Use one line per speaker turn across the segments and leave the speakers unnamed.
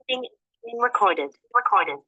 Being recorded. Recorded.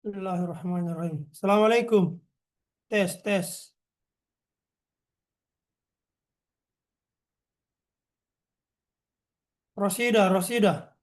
Bismillahirrahmanirrahim. Assalamualaikum. Tes, tes. Rosida, Rosida.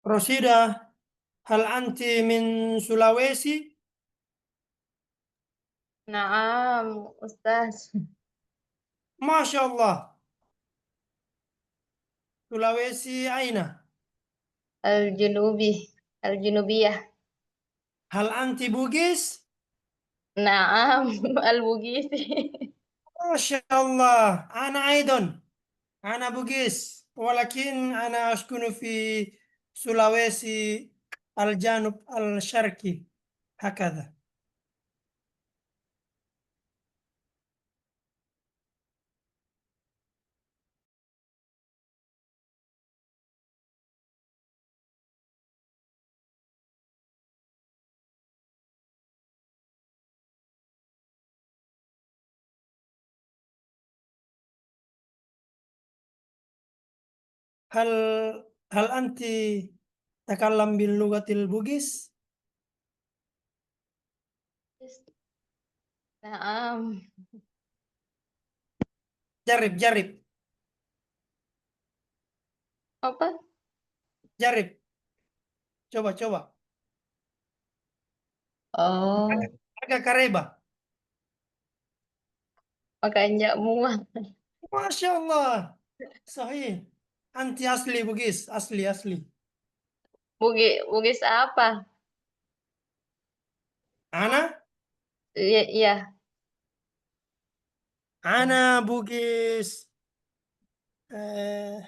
Rosida, hal anti min Sulawesi?
نعم أستاذ.
Masya Allah. Sulawesi aina.
الجنوبي الجنوبية.
Hal anti Bugis?
نعم البوغيسي.
Masya Allah. Ana Aidon. Ana Bugis. ولكن أنا أسكن في سلawesi الجنوب الشرقي هكذا. هل هل أنت تتكلم باللغة البوغيس؟
Naam.
جرب جرب
Apa?
جرب، coba coba.
Oh,
Agak kareba.
makanya muat.
Masya Allah. Sahih. Anti asli Bugis, asli asli.
Bugis apa?
Ana
Iya, iya.
Ana Bugis eh,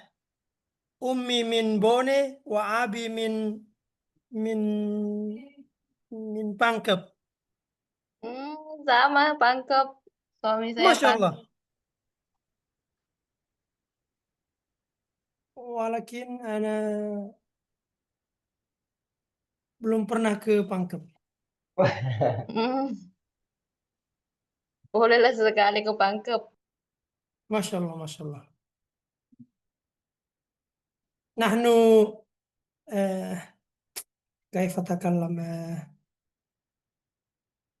ummi min Bone wa abi min min Pangkep.
Sama Pangkep. Suami saya
Masya Allah.
Pangkep.
Walakin ana belum pernah ke Pangkep.
Hmm, bolehlah sekali ke Pangkep.
Masya Allah, Masya Allah. Nahnu كيف أتكلم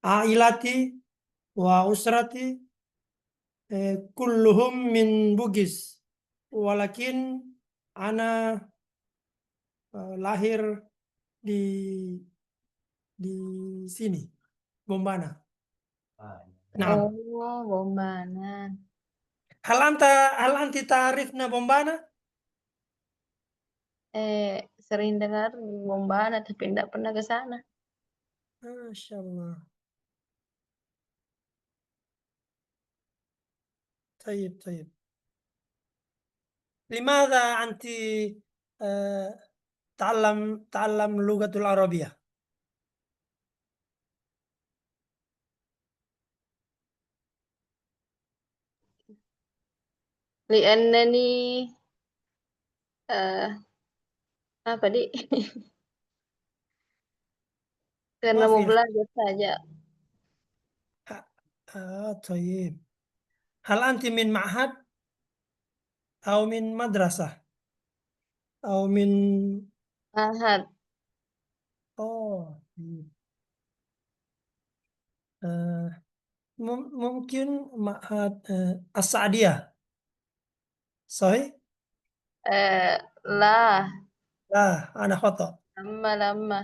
عائلتي وأسرتي كلهم من بوغيس ولكن أنا lahir di di sini Bombana. Nah,
Oh, Bombana.
hal anti ta'rifna Bombana?
Sering dengar Bombana tapi tidak pernah ke sana.
Masya Allah. طيب طيب. لماذا أنت تعلم اللغة العربية؟
Li'annani eh apa di? Karena
ما
mau
في.
belajar saja.
طيب. هل أنت من معهد أو من مدرسة أو من
Ahad.
أوه آه، ممكن معهد السعدية صحيح؟
Lah,
لا أنا خطأ.
lama-lama.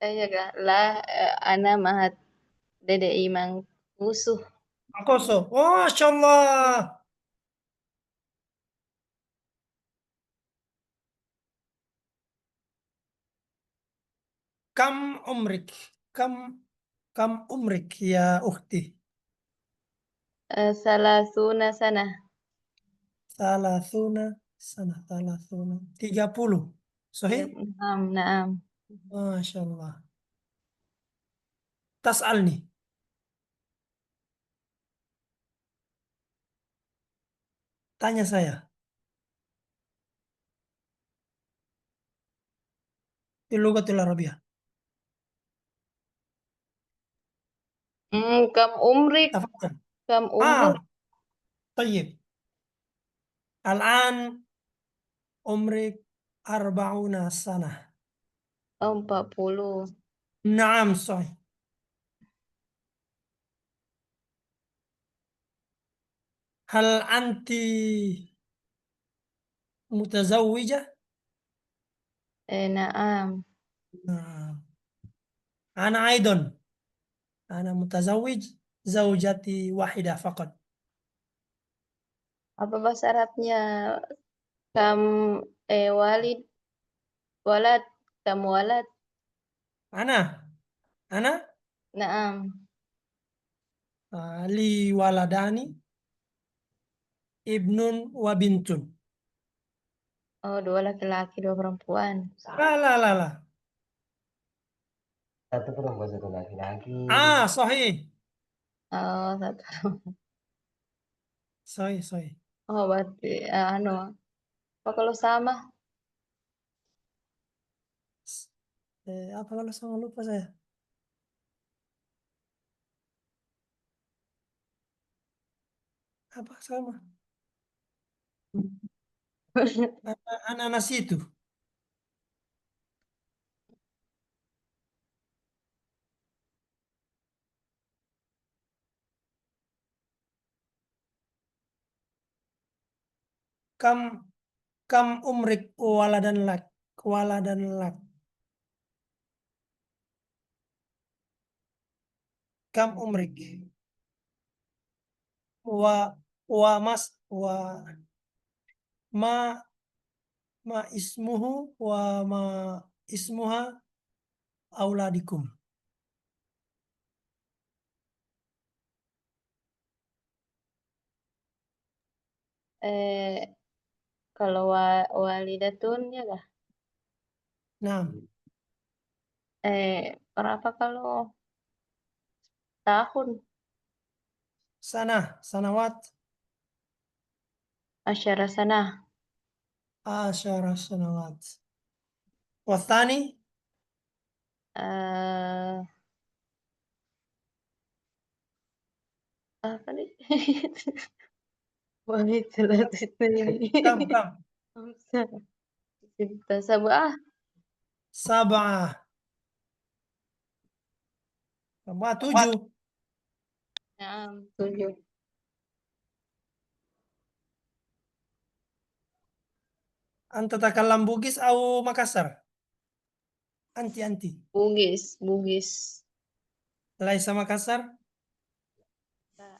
Ya kah? Lah, ana mahat DDI Mangkusuh.
Mangkoso. ما شاء الله. كم عمرك؟ كم عمرك يا أختي؟
Salasuna sana.
30
Ya,
صحيح؟
naam, naam.
ما شاء الله. تسألني. Tanya saya في اللغة العربية.
Kam umrik,
تفضل.
kam umur.
طيب. الآن عمرك 40 سنة.
Oh, 40.
نعم صحيح. هل أنت متزوجة؟
Naam.
نعم. أنا أيضا أنا متزوج، زوجتي واحدة فقط.
Apa bahasa Arabnya? Kam walid, walad, kam walad.
أنا أنا
Naam.
لي ولدان ابن وبنت.
Oh, 2 laki-laki, 2 perempuan.
Lah.
Satu perempuan, satu laki-laki.
Sahih.
Oh, 1.
Sahih.
Oh, berarti anu. Oh, kalau sama?
Apa kalau sama, lupa saya. Apa sama? Anak itu. Kam umrik waladan lak. Kam umrik. Wa mas wa ma ma ismuhu wa ma ismuha auladikum.
Kalau walidatun ya kah?
Nah,
Berapa kalau tahun?
sanawat
Asyara sana.
asyara sanawat. Wathani
Eh, apa nih? Walidatul ini.
kam
Kita sabah.
sab'ah. Sama 7.
Nah, 7.
Anta takalam Bugis au Makassar? Anti.
Bugis.
Laisa Makassar
Nah,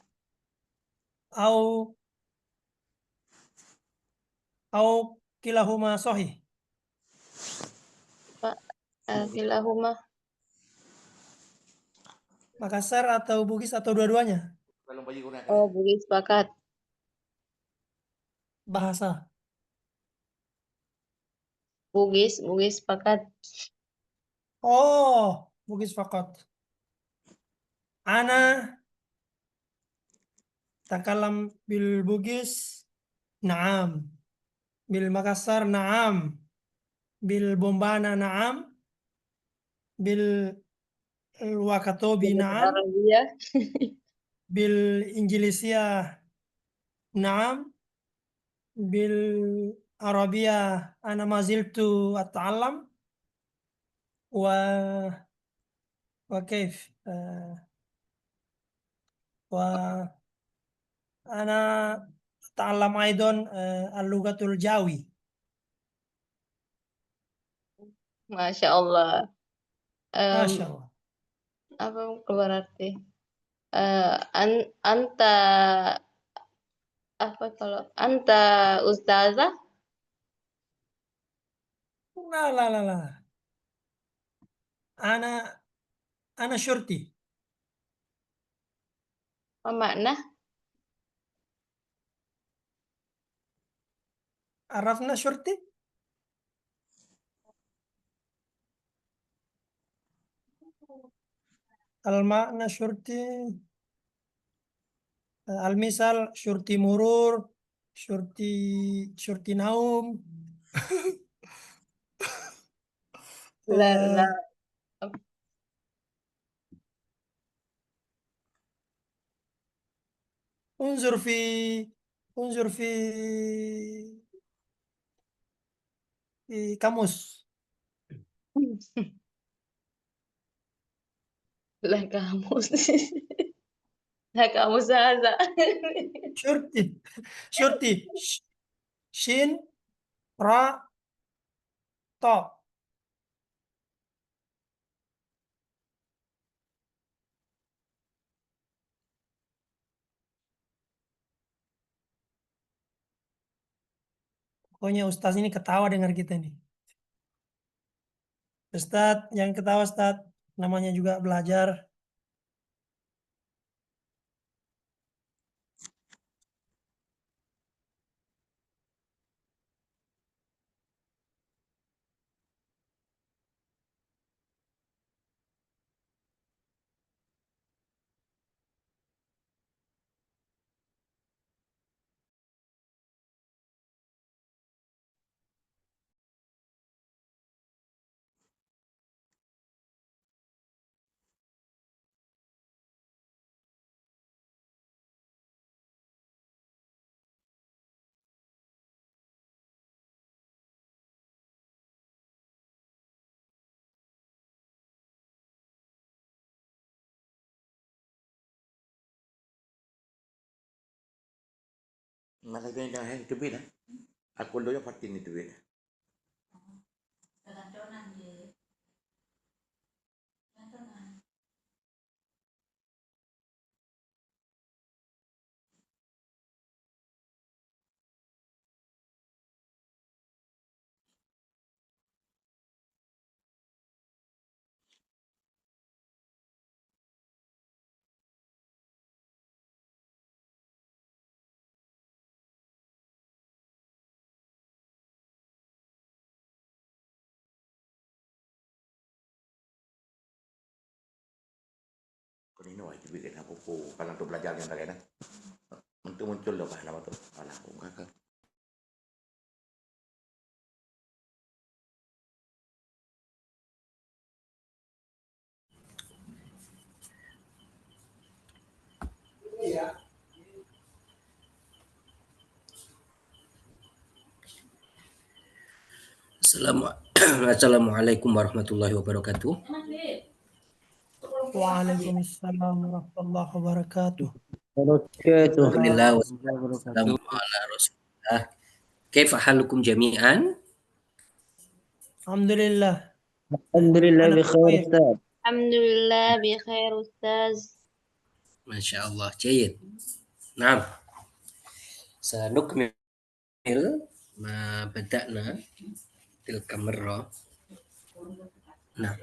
au kilahuma sahih.
Pak, kilahuma.
Makassar atau Bugis atau dua-duanya?
Oh, Bugis sepakat.
Bahasa.
Bugis sepakat.
Oh, Bugis fakat. Ana takalam bil Bugis, naam. Bil Makassar, naam. Bil Bombana, naam. Bil Wakatobi,
Bahasa
naam.
Arabia.
Bil Injilisia, naam. Bil Arabia, ana maziltu ata'allam. وكيف وأنا أتعلم أيضا اللغة الجاوي.
Masya Allah.
Masya Allah.
Apa berarti? Anta apa kalau anta ustazah?
لا. أنا شرطي.
Apa makna?
عرفنا شرطي. المعنى شرطي المثال شرطي مرور شرطي نوم.
La.
انظر في انظر في kamus.
Lah kamu. Lah kamu saza.
شرطي شين را طا. Pokoknya Ustaz ini ketawa dengar kita nih. Ustaz, yang ketawa Ustaz, namanya juga belajar.
Maksudnya itu beda. Aku doya fatin itu beda. Kau ini wajib bikin apa pun kalau untuk belajar yang tadi kan. Muncul loh kan nama tuh. Alah, kakak.
Assalamualaikum warahmatullahi wabarakatuh.
Waalaikumsalam warahmatullahi wabarakatuh.
Alhamdulillah wassalamu ala rasulillah. Kaifa halukum jami'an?
Alhamdulillah.
Alhamdulillah
Ana
bi khair
baik.
Ustaz.
Alhamdulillah bi khair Ustaz.
Masya Allah, jayid. Nah, sanukmil ma bada'na tilka marrah. Nah,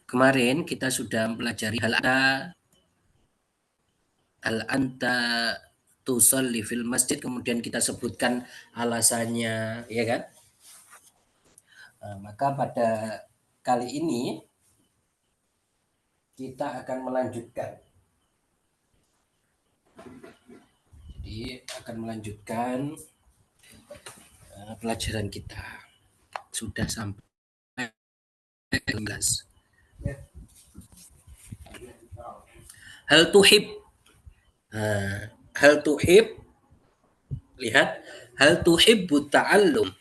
kemarin kita sudah mempelajari hal anta tusalli fil masjid, kemudian kita sebutkan alasannya, ya kan? Nah, maka pada kali ini kita akan melanjutkan. Jadi akan melanjutkan pelajaran kita. Sudah sampai 11. Hal tuhib, lihat, hal tuhibbu ta'allum.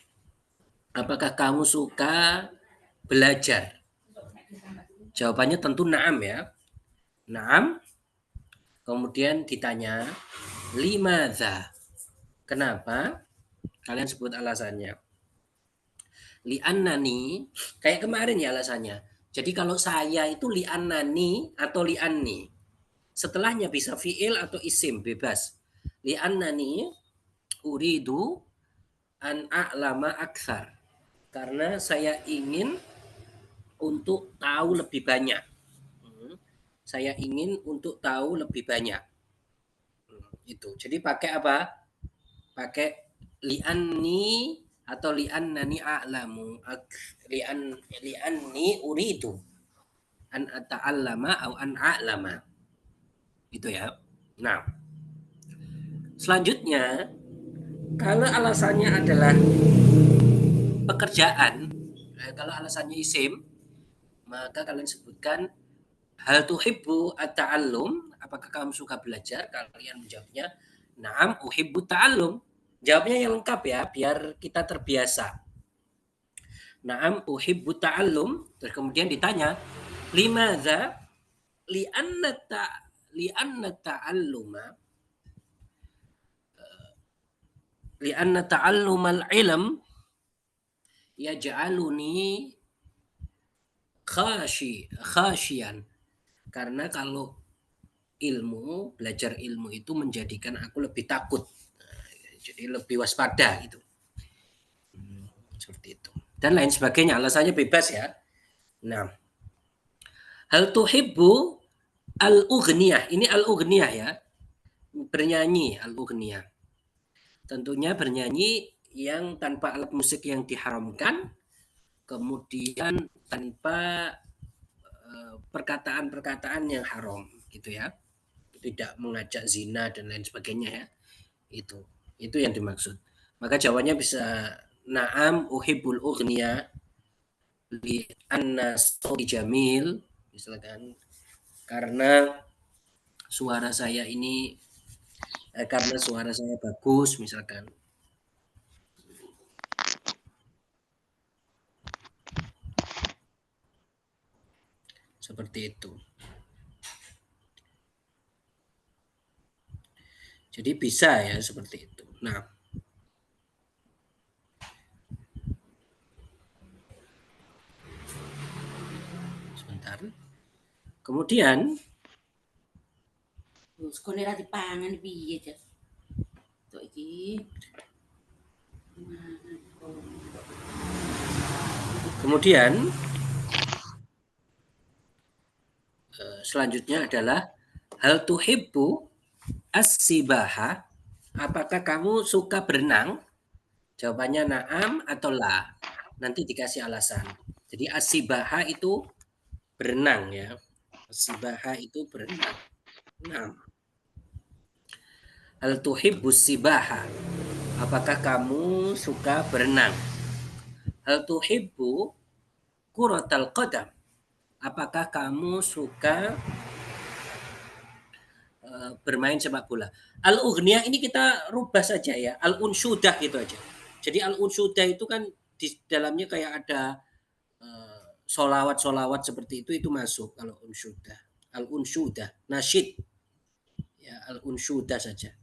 Apakah kamu suka belajar? Jawabannya tentu na'am ya. Na'am. Kemudian ditanya, limadza? Kenapa? Kalian sebut alasannya. Li'annani, kayak kemarin ya alasannya. Jadi kalau saya itu li'annani atau li'anni. Setelahnya bisa fi'il atau isim, bebas. Li'annani uridu an a'lama aktsar. Karena saya ingin untuk tahu lebih banyak. Saya ingin untuk tahu lebih banyak. Itu. Jadi pakai apa? Pakai li'anni atau li'annani a'lamu. Li'anni uridu an ata'allama atau an a'lama. Itu ya. Nah, selanjutnya kalau alasannya adalah pekerjaan, kalau alasannya isim, maka kalian sebutkan hal tuhibbu at-ta'allum, apakah kamu suka belajar? Kalian menjawabnya na'am uhibbu ta'allum. Jawabnya yang lengkap ya, biar kita terbiasa. Na'am uhibbu ta'allum. Terus kemudian ditanya, limadza? Li'anna ta'alluma li'anna ta'allumal ilm yaj'aluni khashiyan. Karena kalau belajar ilmu itu menjadikan aku lebih takut. Jadi lebih waspada gitu. Seperti itu. Dan lain sebagainya, alasannya bebas ya. Nah, hal tuhibbu al-ughniyah. Ini al-ughniyah ya. Bernyanyi, al-ughniyah. Tentunya bernyanyi yang tanpa alat musik yang diharamkan, kemudian tanpa perkataan-perkataan yang haram gitu ya. Tidak mengajak zina dan lain sebagainya ya. Itu yang dimaksud. Maka jawabannya bisa na'am uhibbul ughniyah li anna sawti jamil, misalkan karena suara saya ini karena suara saya bagus misalkan. Seperti itu. Jadi bisa ya seperti itu. Nah, sebentar. Kemudian
Sekone ra dipangan piye, Cak? Tok iki.
kemudian selanjutnya adalah hal tuhibbu as-sibaha. Apakah kamu suka berenang? Jawabannya na'am atau la. Nanti dikasih alasan. Jadi as-sibaha itu berenang ya. As-sibaha itu berenang. Nah. Hal tuhibbu sibaha. Apakah kamu suka berenang? Hal tuhibbu kuratal qadam. Apakah kamu suka bermain sepak bola? Al-Ughniyah ini kita rubah saja ya. Al-Unsyudah gitu aja. Jadi Al-Unsyudah itu kan di dalamnya kayak ada solawat-solawat seperti itu masuk kalau Unsyudah. Al-Unsyudah, nasyid. Ya, Al-Unsyudah saja.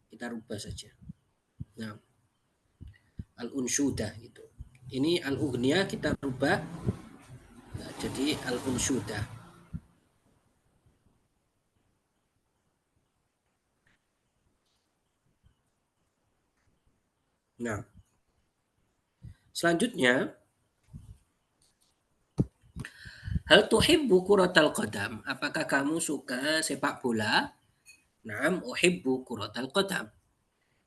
Kita rubah saja. Nah, Al-Unsyudah itu. Ini Al-Ughniyah kita rubah jadi Al-Unsyudah. Nah, selanjutnya hal tuhibbu kuratal qadam. Apakah kamu suka sepak bola? Naam uhibbu kuratal qadam.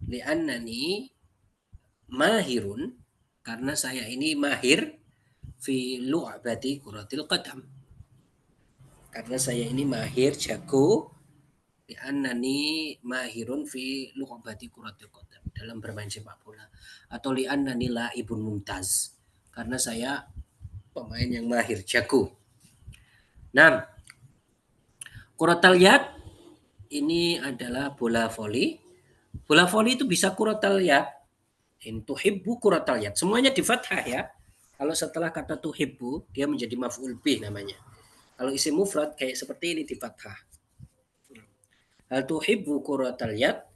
Li'annani mahirun, karena saya ini mahir fi lu'bati kuratil qadam. Karena saya ini mahir, jago, li'annani mahirun fi lu'bati kuratil qadam, dalam bermain sepak bola. Atau li'annani la'ibun mumtaz, karena saya pemain yang mahir, jago. Nah, kuratal yad ini adalah bola voli. Bola voli itu bisa kuratal yad. In tuhibbu kuratal yad. Semuanya di fathah ya. Kalau setelah kata tuhibbu, dia menjadi maf'ul bih namanya. Kalau isim mufrad kayak seperti ini di fathah. Hal tuhibbu kuratal yad.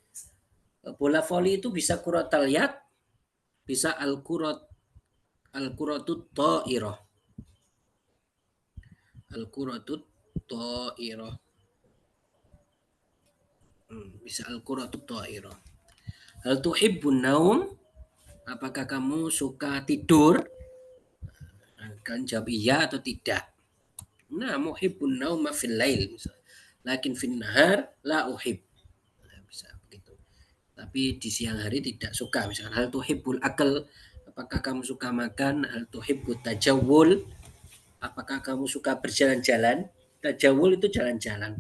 Bola voli itu bisa kuratal yad, bisa al-kuratut ta'irah. Al-kuratut ta'irah. Bisa al-kuratut ta'irah. Hal tuhibbun naum. Apakah kamu suka tidur? Kan jawab iya atau tidak. Nah, muhibbun nauma fil lail. Lakin fin nahar la uhib. Bisa begitu. Tapi di siang hari tidak suka. Misalkan hal tuhibbul akal. Apakah kamu suka makan? Hal tuhibbut tajawul. Apakah kamu suka berjalan-jalan? Tajawul itu jalan-jalan.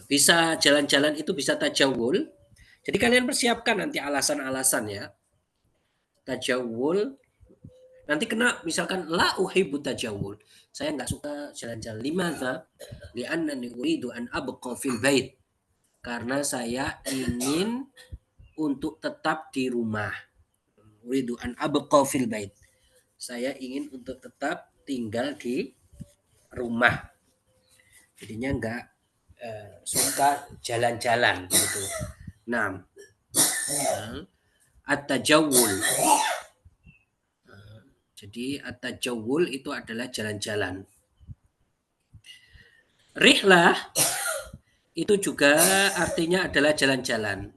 Bisa jalan-jalan itu bisa tajawul. Jadi kalian persiapkan nanti alasan-alasan ya. Tajawul. Nanti kena misalkan la uhibbu tajawul. Saya nggak suka jalan-jalan. Limadza? Li'annani uridu an abqa fil bait. Karena saya ingin untuk tetap di rumah. Uridu an abqa fil bait. Saya ingin untuk tetap tinggal di rumah. Jadinya nggak suka jalan-jalan gitu. Nah, at-tajawul. Jadi at-tajawul itu adalah jalan-jalan. Rihlah itu juga artinya adalah jalan-jalan.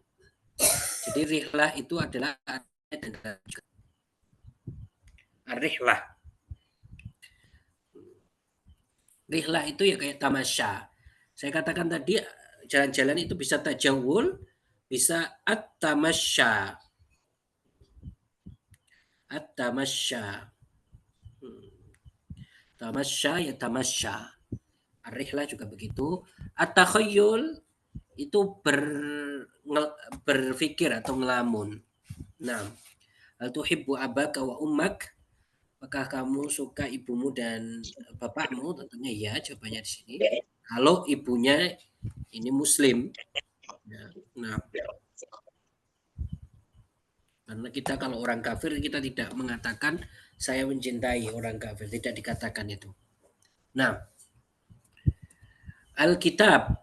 Jadi rihlah itu adalah rihlah. Rihlah itu ya kayak tamasya. Saya katakan tadi jalan-jalan itu bisa tajawul, bisa at-tamasya. At-tamasya. Tamasya ya tamasya. Ar-rihlah juga begitu. At-takhayyul itu berpikir atau ngelamun. Nah, hal tuhibbu abaka wa ummak. Apakah kamu suka ibumu dan bapakmu? Tentunya ya, jawabannya di sini. Kalau ibunya ini Muslim. Nah, karena kita kalau orang kafir kita tidak mengatakan saya mencintai orang kafir, tidak dikatakan itu. Nah, Alkitab.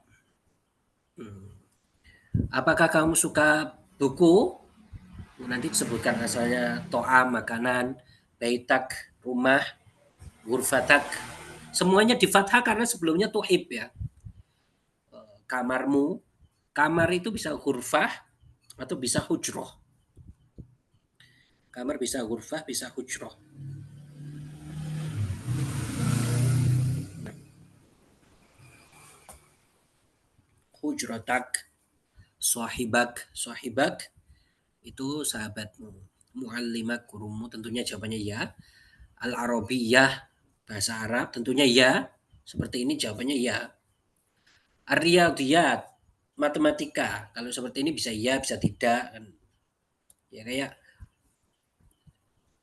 Apakah kamu suka buku? Nanti disebutkan asalnya to'am, makanan, baitak, rumah, ghurfatak. Semuanya di fathah karena sebelumnya tuhib ya. Kamarmu, kamar itu bisa ghurfah atau bisa hujroh. Kamar bisa ghurfah, bisa hujroh. Hujrotak, sahibak itu sahabatmu. Muallimak, gurumu, tentunya jawabannya ya. Al-Arabiyah, bahasa Arab, tentunya ya. Seperti ini jawabannya ya. Ar-Riyadiyat, matematika. Kalau seperti ini bisa ya, bisa tidak. Ya kayak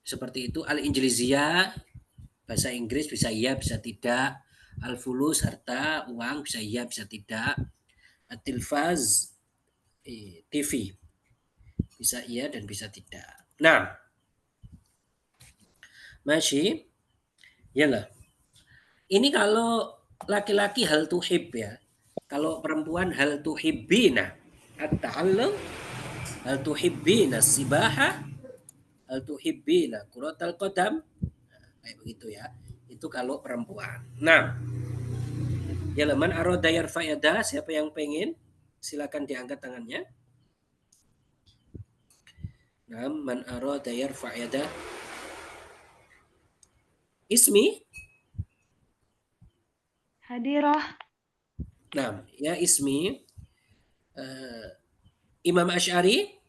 seperti itu. Al-Injiliziyah, bahasa Inggris bisa ya, bisa tidak. Al-Fulus, harta, uang, bisa ya, bisa tidak. At-Tilfaz, TV, bisa iya dan bisa tidak. Nah, masih, yalah. Ini kalau laki-laki hal tuhib ya. Kalau perempuan hal tuhibbina at-ta'allum, hal tuhibbina sibaha, hal tuhibbina kuratal qadam. Kayak begitu ya. Itu kalau perempuan. Nah, ya man arada yarfa yada, siapa yang pengen silakan diangkat tangannya. Nah, man arada yarfa yada. Ismi?
Hadirah.
Nah, ya ismi Imam Asy'ari.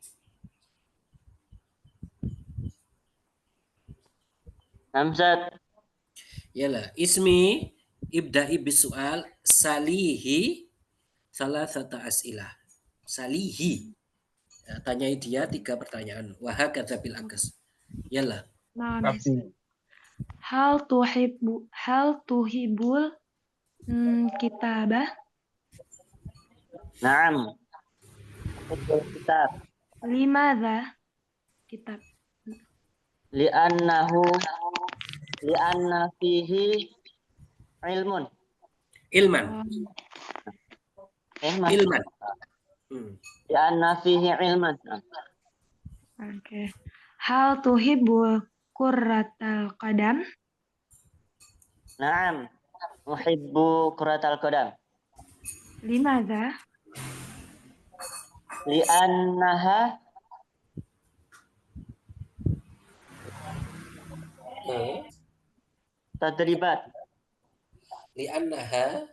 Hamzat.
Yalah, ismi ibda'i bisu'al salihi salasata as'ilah. Salihi. Ya, tanyai dia 3 pertanyaan. Wa hakadza bil akas. Yalah.
Nah, hal tuhibul kitabah.
Naam. Kitab.
Limadha kitab.
Li'anna fihi ilmun.
Ilman. Ilman.
Li'anna fihi ilman.
Oke. Hal tuhibul qurratal qadam.
Naam. Uhibbu kuratal qadam.
Limadha?
Li'annaha tadribat.
Li'annaha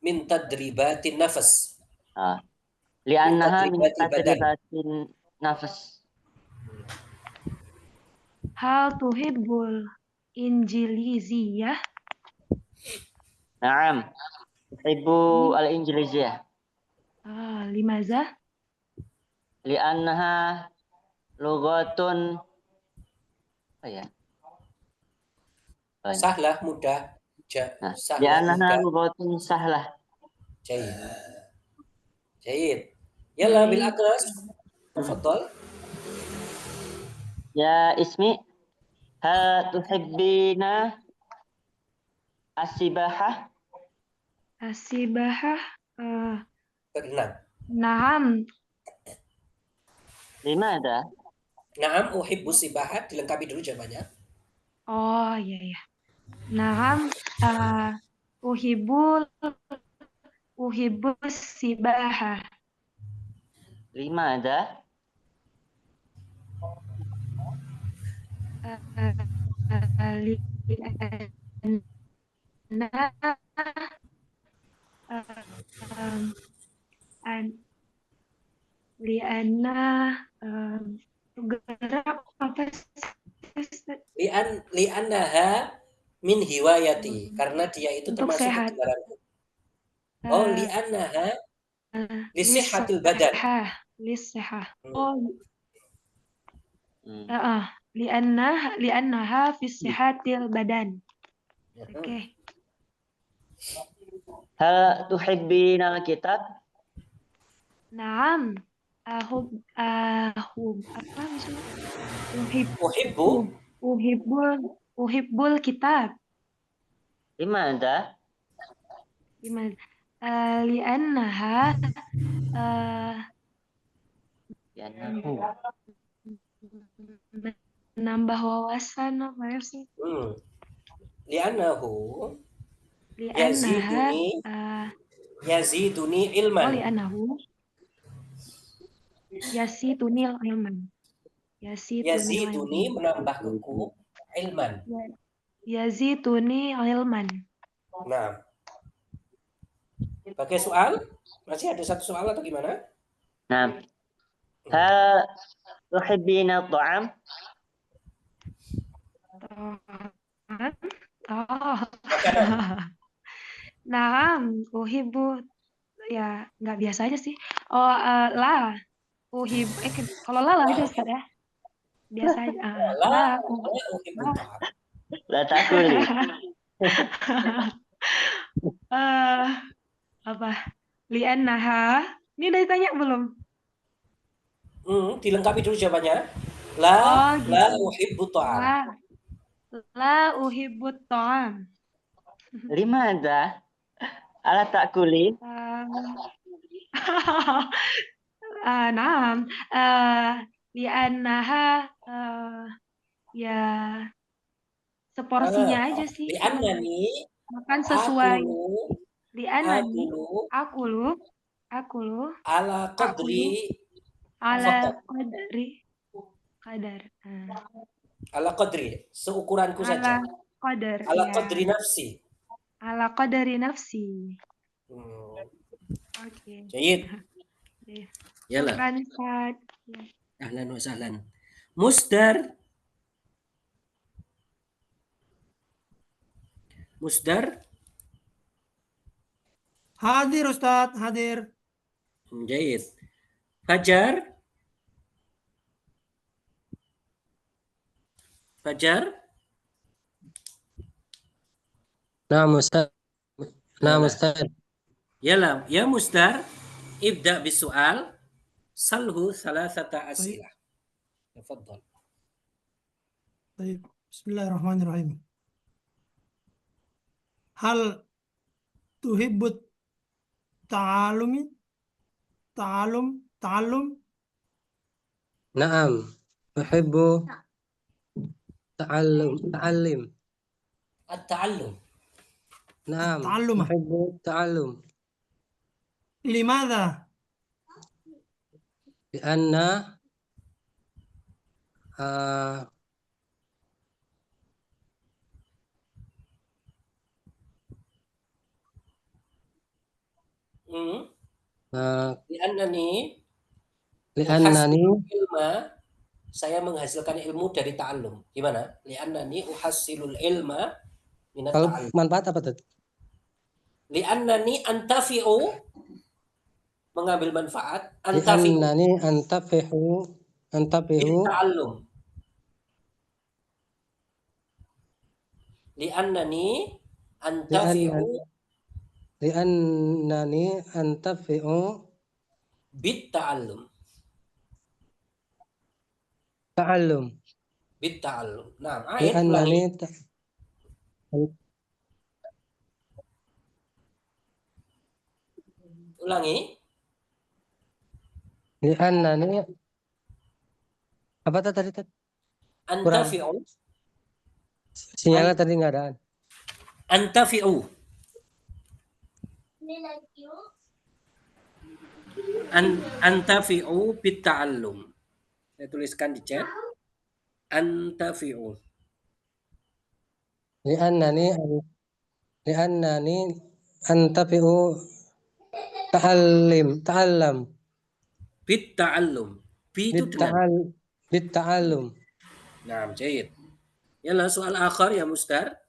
min tadribatin nafas.
Li'annaha min tadribatin nafas.
Hal tuhibbul injiliziyah.
Naam. Uhibbu al-injiliziyah.
Limaza?
Li'annaha lughatun apa ya?
Sahlah, mudah.
Li'annaha lughatun sahlah.
Jayid. Yalla bil akas. Tafadhal.
Ya ismi, hal tuhibbina as-sibahah?
As-sibahah.
Berenang.
Naam.
Limada?
Naam uhibbu sibahat, dilengkapi dulu jawabannya.
Oh iya ya. Naam uhibbu sibahah.
Limada?
Li'annaha min hiwayati, karena dia itu
untuk
termasuk
sehat.
kebenaranku. Oh, li'annaha lisihhatil badan.
Lisihah. Oh, li'annaha fi sihatil badan. Oke.
Hal tuhibbina al-kitab?
Naam. Ahub apa maksudnya?
Uhibbu
Uhibbul kitab.
Limada?
Gimana? Li'annaha
Li'annahu.
menambah wawasan apa ya sih?
li'annahu
Li'annaha
yaziduni
oh
ilman.
li'annahu yasitunil ilman.
Yaziduni menambahku ilman.
Yazituni ilman.
Nah, pakai soal? Masih ada satu soal atau gimana?
Nah. Hal tuhibbina at-ta'am?
Oh.
Makanan.
Naam, uhibbu ya nggak biasa aja sih. Oh, la uhib kalau la aja Ustaz ya. Biasa aja.
Uhibbu ta'am.
La takuli.
Apa? Li'annaha. Ini udah ditanya belum?
Dilengkapi dulu jawabannya. La uhibbu ta'am.
La uhibbu ta'am.
Limada? Ala takuli?
Naam. Li'annaha ya seporsinya aja sih.
Li'annani
Makan sesuai.
akulu
Li'annani akulu
ala qadri
ala qadar.
Ala qadri, seukuranku saja.
Qadar.
Ala
Ya.
qadri nafsi.
Ala qadari nafsi. Oke.
Jayid. Yalah.
Syukran, Ustaz.
Ahlan wa sahlan. Musdar.
Hadir Ustaz, hadir.
Jayid. Fajar.
Naam Ustaz.
Yalah, ya Musdar, ibda bisual, salhu thalathata asilah. Tafadhal.
Baik, bismillahirrahmanirrahim. Hal tuhibbut ta'alum?
Naam. Uhibbu ta'allim.
At-ta'allum.
Naam.
Ta'allum.
Uhibbu ta'allum.
Limadha?
Lianna
Li'annani ilma, saya menghasilkan ilmu dari ta'allum. Gimana? Li'annani uhassilul ilma minat
kalau
ta'allum.
manfaat apa tuh?
Li'annani antafi'u, mengambil manfaat.
Li'annani antafi'u
ta'allum. Li'annani antafi'u bit ta'allum. Bit ta'allum. Nah, ayat ulangi.
Li'annani apa tadi?
Antafi'u.
Sinyalnya tadi nggak ada.
Antafi'u. Antafi'u bit ta'allum. Saya tuliskan di chat. Antafi'u.
Li'annani antafi'u ta'allam.
Bit ta'allum.
Bit ta'allum.
Nah, jayid. Yalah, soal akhar ya Musdar.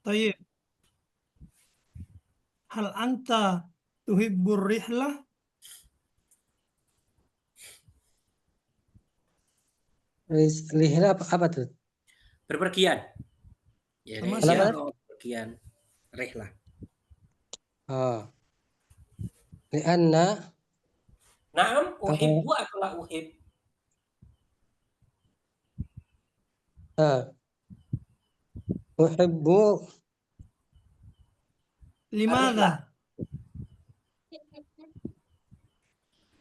Tayyib. Hal anta tuhibbur rihlah?
Rihlah apa tuh?
Berpergian. Ya,
Sama
ya,
siapa?
berpergian. Rihlah.
Oh. Lianna
Naam, uhibbu atau la uhib?
uhibbu
Limadha?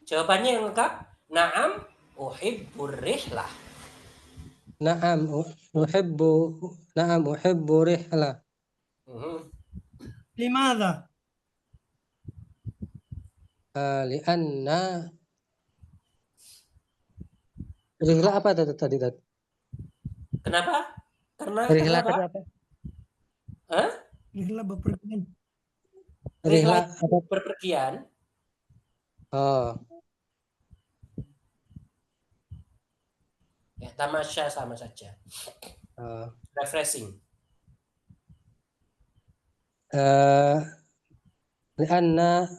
Jawabannya yang lengkap. Naam, uhibbur rihlah.
na'am uhibbu rihlah.
Limadha?
Lianna rihlah apa tadi?
Kenapa? Karena
Rihlah
kenapa?
tadi apa?
Hah?
Rihlah bepergian.
Rihlah
Rihlah
apa?
berpergian.
Oh.
Ya, tamasya sama saja. Refreshing.
Lianna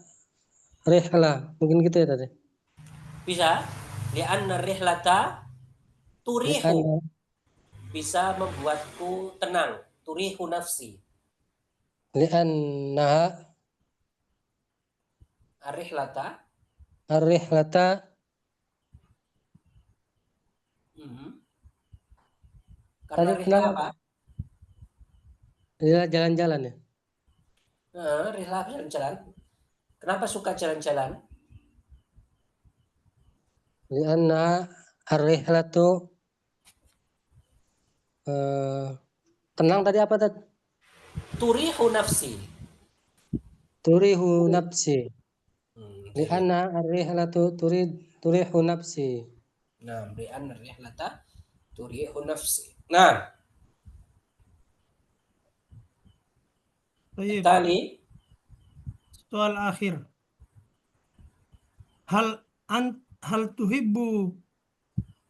rihlah mungkin gitu ya tadi.
Bisa. Li'anna rihlata turihu.
Lianna
Bisa membuatku tenang. Turihu nafsi.
lianna
Ar-rihlata.
ar-rihlata
Karena
tadi
rihlah
kenapa?
apa?
Rihlah jalan-jalan ya.
Rihlah jalan-jalan. Kenapa suka jalan-jalan?
Lianna ar-rihlatu tenang tadi apa tadi?
Turihu nafsi.
Turihu nafsi. Lianna ar-rihlatu turihu nafsi.
Nah, li'anna rihlata turihu nafsi. Nah,
طيب
tali
soal akhir. Hal tuhibbu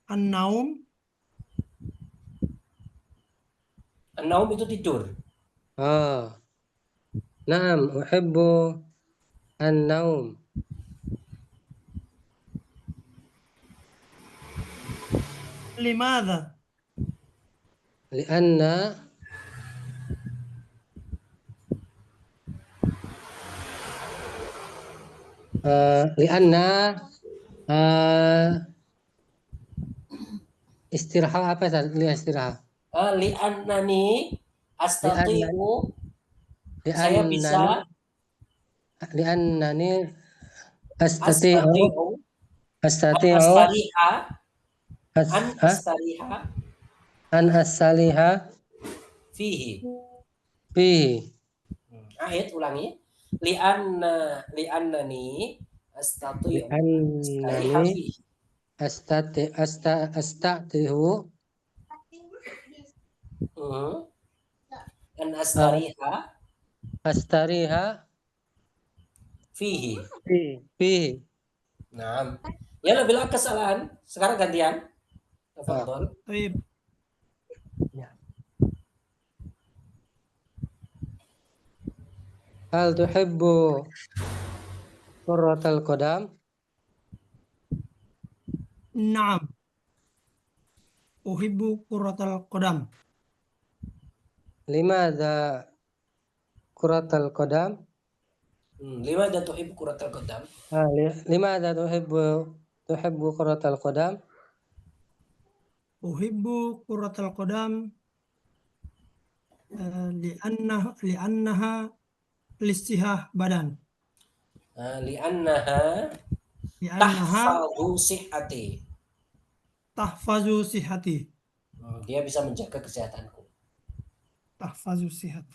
an-naum?
an-naum itu tidur.
Naam, uhibbu an-naum.
Limadha?
Lianna istirahat apa tadi? Istirahat.
Li'annani astati'u. Saya bisa.
Li'annani
Astati'u.
An as-saliha
Fihi. Ayat ulangi. Li'annani astati'u.
Li'annani astati'u
An astariha fihi. Nah, ya lebih kesalahan. Sekarang gantian. Tafadhol.
طيب
Hal tuhibbu kurratal qadam?
Naam. Uhibbu kurratal qadam.
Limadha kurratal qadam?
Limadha tuhibbu kurratal qadam?
Limadha tuhibbu kurratal qadam?
Uhibbu kurratal qadam li'annaha listihah badan.
Li'annaha
tahfazu sihhati.
Dia bisa menjaga kesehatanku.
Tahfazu sihhati.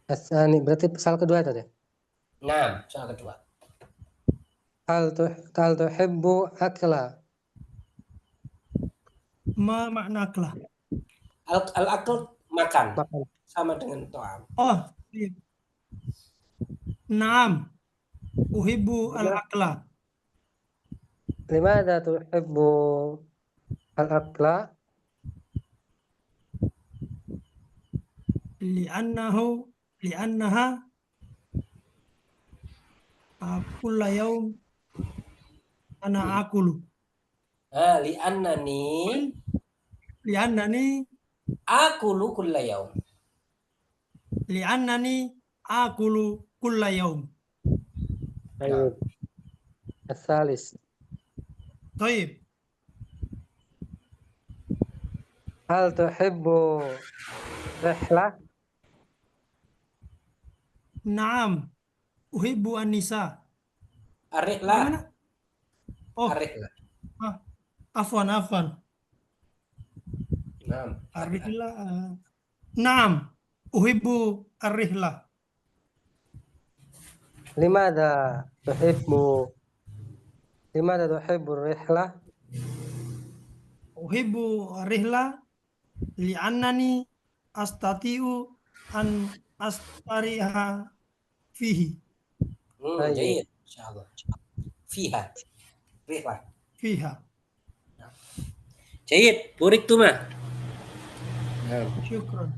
Asani berarti soal kedua tadi.
Nah, soal kedua.
Hal tuhibbu akla?
Ma makna akla?
Al-akl makan. Sama dengan to'am.
Oh, iya. Naam. Uhibbu al-akla.
Limadha tuhibbu al-akla?
Li'annaha kulla yawm ana akulu.
Li'annani
li'annani
akulu kulla yaum.
li'annani akulu kulla yaum.
طيب الثالث
Taib.
هل تحب رحلة؟
Naam. Uhibbu an-nisa.
Arihlah.
Gimana? Oh,
Arihlah.
afwan.
Naam.
Ar-rihlah. Naam. Uhibbu ar-rihlah.
لماذا تحب الرحلة؟
Uhibbu ar-rihlah li'annani astati'u an astariha fihi.
طيب.
Jayid. Insyaallah. Fiha. Rihlah.
Fiha.
Jayid. Burik tuh mah.
Syukran.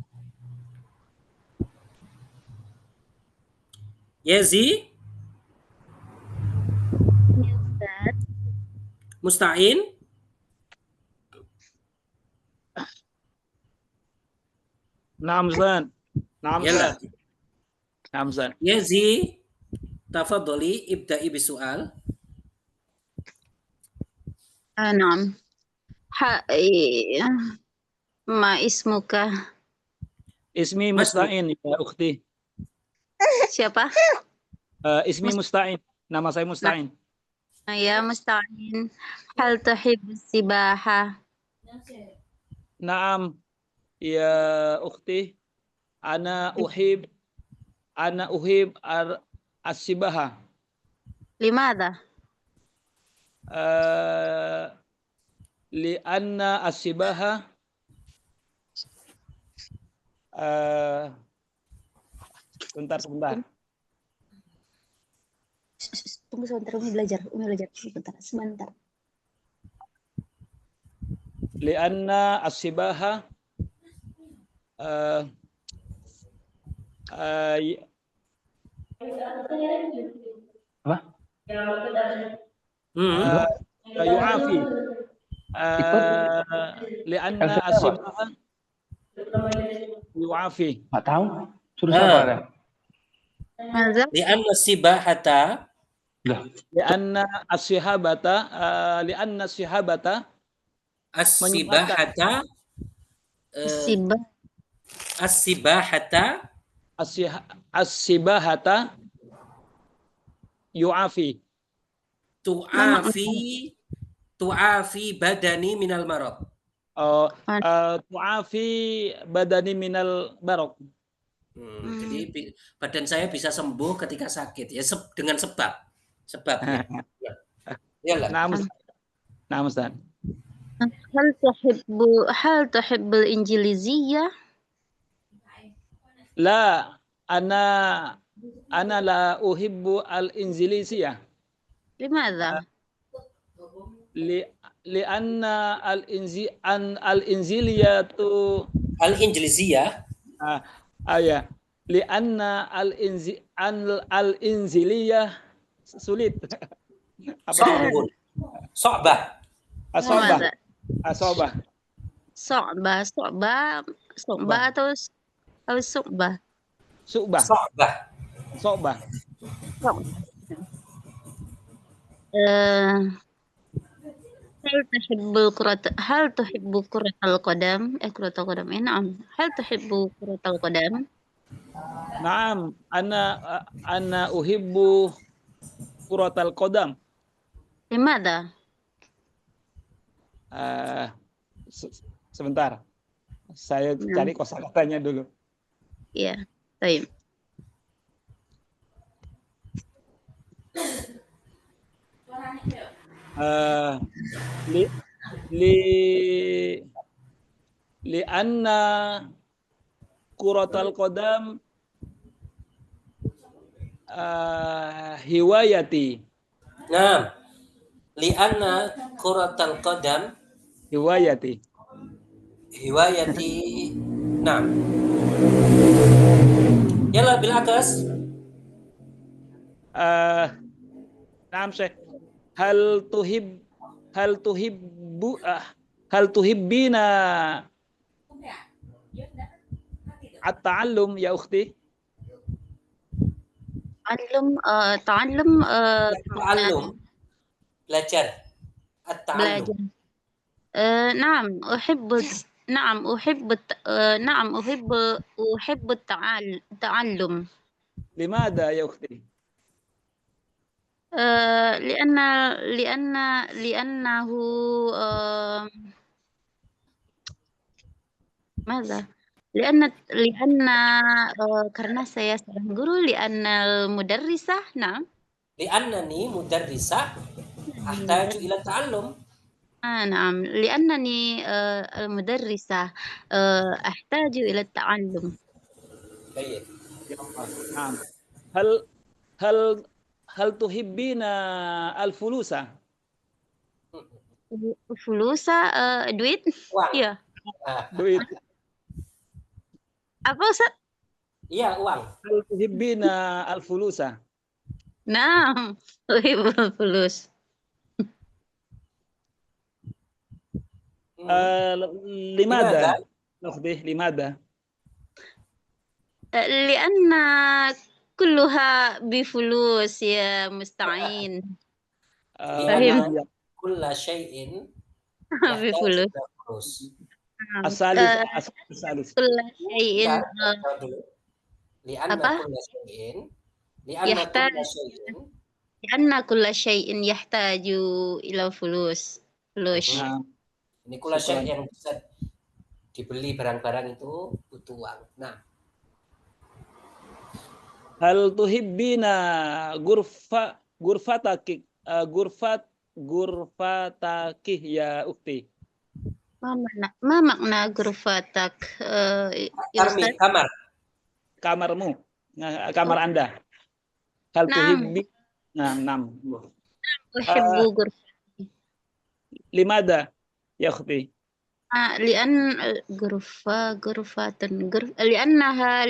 Yazi. Musta'in.
نعم زين نعم
Yalla.
زين نعم زين
Yazi. Tafadhali ibda'i bisu'al.
نعم ما اسمك
اسمي مستعين يا أختي
siapa
اسمي مستعين nama saya Musta'in
يا مستعين هل تحب السباحة
نعم يا أختي أنا أحب السباحة
لماذا
لأن السباحة sebentar
tunggu sebentar Umi belajar sebentar
لأن السباحة apa? يعافي لأن السباحة يعافي
Nggak tahu. Suruh siapa ada?
ماذا
Li'anna sibahata.
لأن السحابة
As-sibahata. As-sibahata.
السباحة يعافي
Tu'afi badani minal marad.
tu'afi badani minal barok.
Jadi badan saya bisa sembuh ketika sakit ya dengan sebabnya. Iyalah.
Nah, Ustaz.
هل تحب الإنجليزية
لا أنا لا أحب الإنجليزية
لماذا
لأن الإنجليزية ya لأن الإنجليزية sulit.
So'bah.
atau su'bah هل تحب كرة القدم نعم هل تحب كرة القدم
نعم أنا أحب كرة القدم
لماذا
sebentar saya cari kosakatanya dulu
ya baik
li'anna kuratal qadam hiwayati.
Nah, li'anna kuratal qadam
hiwayati.
Nah. Yalla bil akas.
Naam Syekh. Hal tuhibbu hal tuhibbina at-ta'allum ya ukhti?
Ta'allum
Ta'allum, belajar. At-ta'allum.
belajar. نعم أحب التعلم.
Limada ya ukhti?
لأنه ماذا؟ karena saya seorang guru, المدرسة نعم.
Li'annani mudarrisah ahtaju ila ta'allum.
نعم لأنني المدرسة أحتاج إلى التعلم.
Baik.
Naam. Hal tuhibbina al-fulusa?
Fulusa duit?
Uang.
Iya.
Duit.
Apa Ustaz?
Iya, uang.
Hal tuhibbina al-fulusa?
Naam, uhibbul fulus.
Limada? Ukhti, limada?
لأن كلها بفلوس يا مستعين.
Li'anna kulla syai'in
بفلوس.
fulus.
Asalis.
كل شيء
Li'anna
apa?
kulla syai'in
لأن كل شيء يحتاج إلى فلوس.
Ini kulla syai' yang bisa dibeli barang-barang itu butuh uang. Nah,
Hal tuhibbina gurfataki ya ukhti?
ما معنى غرفتك يا
Armi,
أستاذ؟
kamar.
Kamarmu, kamar Anda. Hal tuhibbi? Nah, 6.
أحب غرفتي.
Limada ya ukhti?
لأن لأنها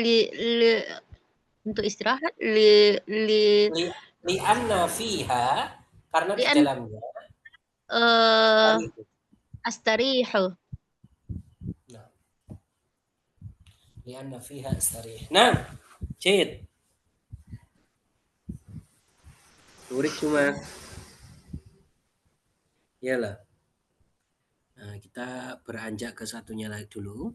untuk istirahat
Li'anna fiha, karena di
Li'an-
dalamnya
astarihu.
Li'anna fiha astarih. Nah, Cid. Turis cuma. Iyalah. Nah, kita beranjak ke satunya lagi dulu.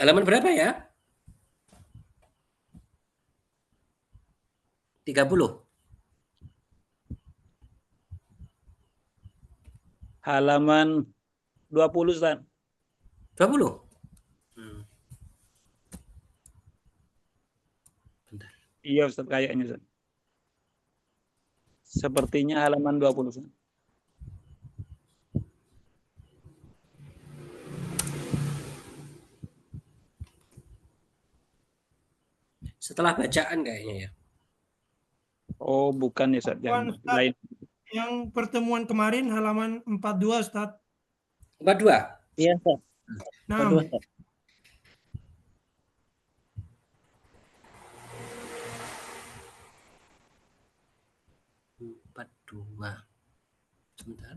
Halaman berapa ya? 30.
Halaman 20, Ustaz.
20?
Iya, Ustaz, kayaknya, Ustaz. Sepertinya halaman 20, Ustaz.
Setelah bacaan kayaknya ya.
Oh, bukan ya, Ustaz. Yang
Ustaz.
lain.
Yang pertemuan kemarin halaman 42, Ustaz.
42?
Iya, Ustaz.
Nah,
42, Ustaz.
Sebentar.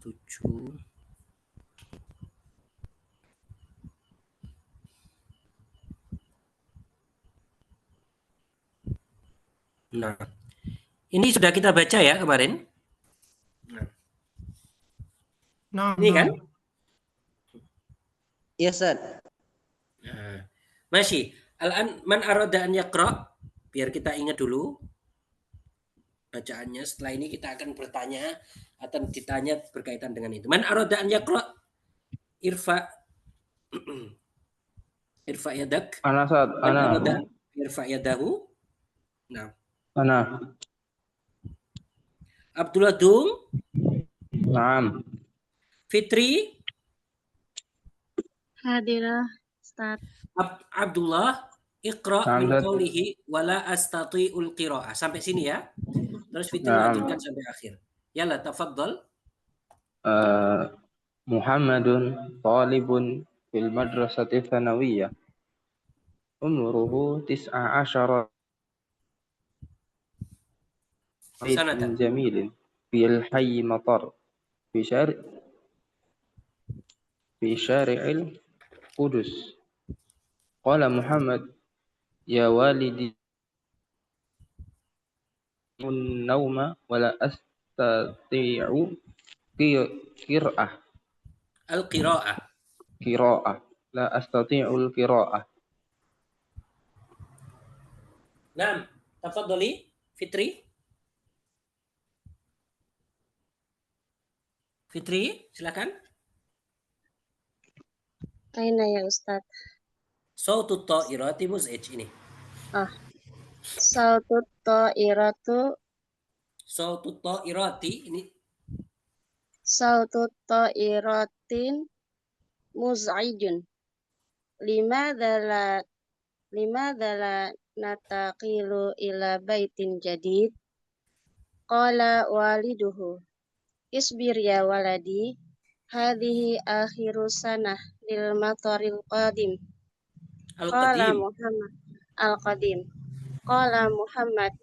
Tujuh. Nah, ini sudah kita baca ya kemarin.
nah,
Ini kan?
Iya, Ustaz.
Nah, masih. Al-an man arada an yaqra, biar kita ingat dulu bacaannya. Setelah ini kita akan bertanya atau ditanya berkaitan dengan itu. Man arada an yaqra, irfa yadak.
Ana, Ustaz.
Man
Ana.
arada irfa yadahu. Nah,
Ana.
Abdullah Dung,
Naam.
Fitri,
Hadirah, Ustaz.
Abdullah, iqra
Naam,
min
Ustaz.
qawlihi wala astati'ul qira'ah. Sampai sini ya. Terus Fitri
Naam.
lanjutkan sampai akhir. Yalla, tafaddal.
Muhammadun talibun fil madrasati tsanawiyah. Umruhu 19
Sanatan.
jamilin fil hayy matar fi syari'il Qudus. Qala Muhammad ya walidi nauma wala astati'u qira'ah.
Al-qira'ah.
Qira'ah. La astati'ul qira'ah.
Naam, tafaddali Fitri. Fitri, silakan.
Aina ya Ustaz.
Sautut ta'irati muz'ij ini.
Sautut ta'iratu
Sautut ta'irati ini
sautut ta'iratin muz'ijun. Limadza la nataqilu ila baitin jadid? Qala waliduhu isbir ya waladi, hadhihi akhiru sanah lil mataril qadim. Qala
al-qadim.
Muhammad al-qadim. Qala Muhammad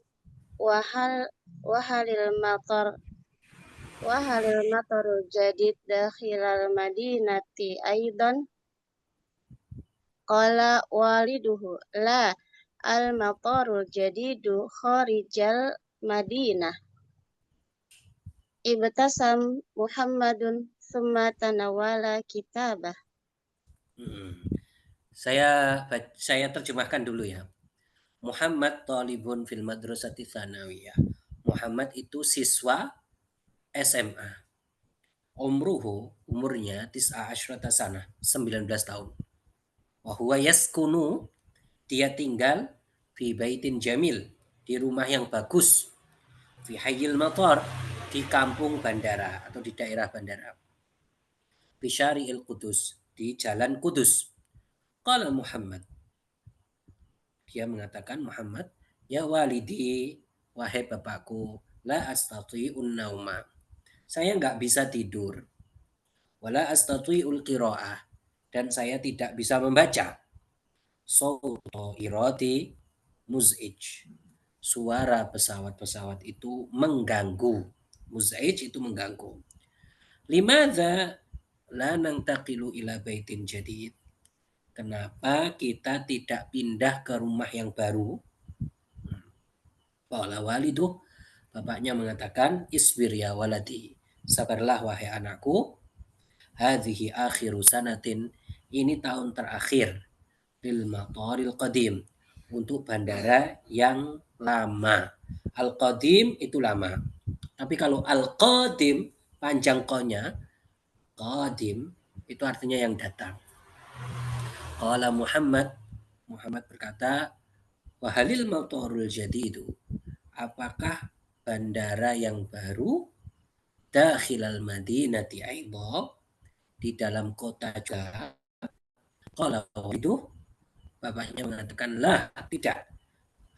wahalil matarul jadid dakhilal madinati aidan. Qala waliduhu la al-matarul jadidu kharijal madinah. Ibtasam Muhammadun summa tanawala kitabah.
Saya terjemahkan dulu ya. Muhammad talibun fil madrasati tsanawiyah. Muhammad itu siswa SMA. Umurnya 19 sanah, 19 tahun. Wa huwa yaskunu, dia tinggal fi baitin jamil, di rumah yang bagus. Fi hayyil matar, di kampung bandara atau di daerah bandara. Fi syari'il Qudus, di jalan Kudus. Qala Muhammad, dia mengatakan Muhammad, ya walidi, wahai bapakku, la astati'un nauma, saya nggak bisa tidur. Wala astati'ul qira'ah, dan saya tidak bisa membaca. Sautu irati muz'ij, suara pesawat-pesawat itu mengganggu. Muz'ij itu mengganggu. Limadza la nantaqilu ila baitin jadid, kenapa kita tidak pindah ke rumah yang baru? Qala waliduh, bapaknya mengatakan, isbir ya waladi, sabarlah wahai anakku. Hadhihi akhiru sanatin, ini tahun terakhir. Lil mataril qadim, untuk bandara yang lama. Al-qadim itu lama. Tapi kalau al-qadim, panjang konya, qadim, itu artinya yang datang. Qala Muhammad berkata, wahalil matarul jadidu, apakah bandara yang baru dakhilal madinati aidha, di dalam kota juga? Qala itu bapaknya mengatakan lah, tidak.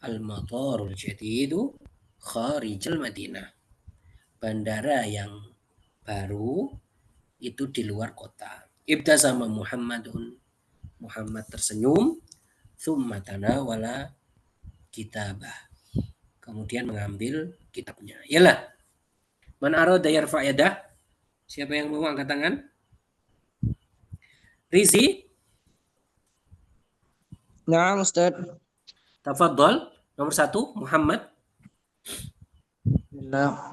Al matarul jadidu kharijal Madinah, bandara yang baru itu di luar kota. Ibtasama Muhammadun, Muhammad tersenyum, thumma tanawala kitabah, kemudian mengambil kitabnya. Yalah. Man arada yarfa yadah? Siapa yang mau angkat tangan? Rizi?
Naam Ustaz.
Tafadhal. Nomor 1, Muhammad.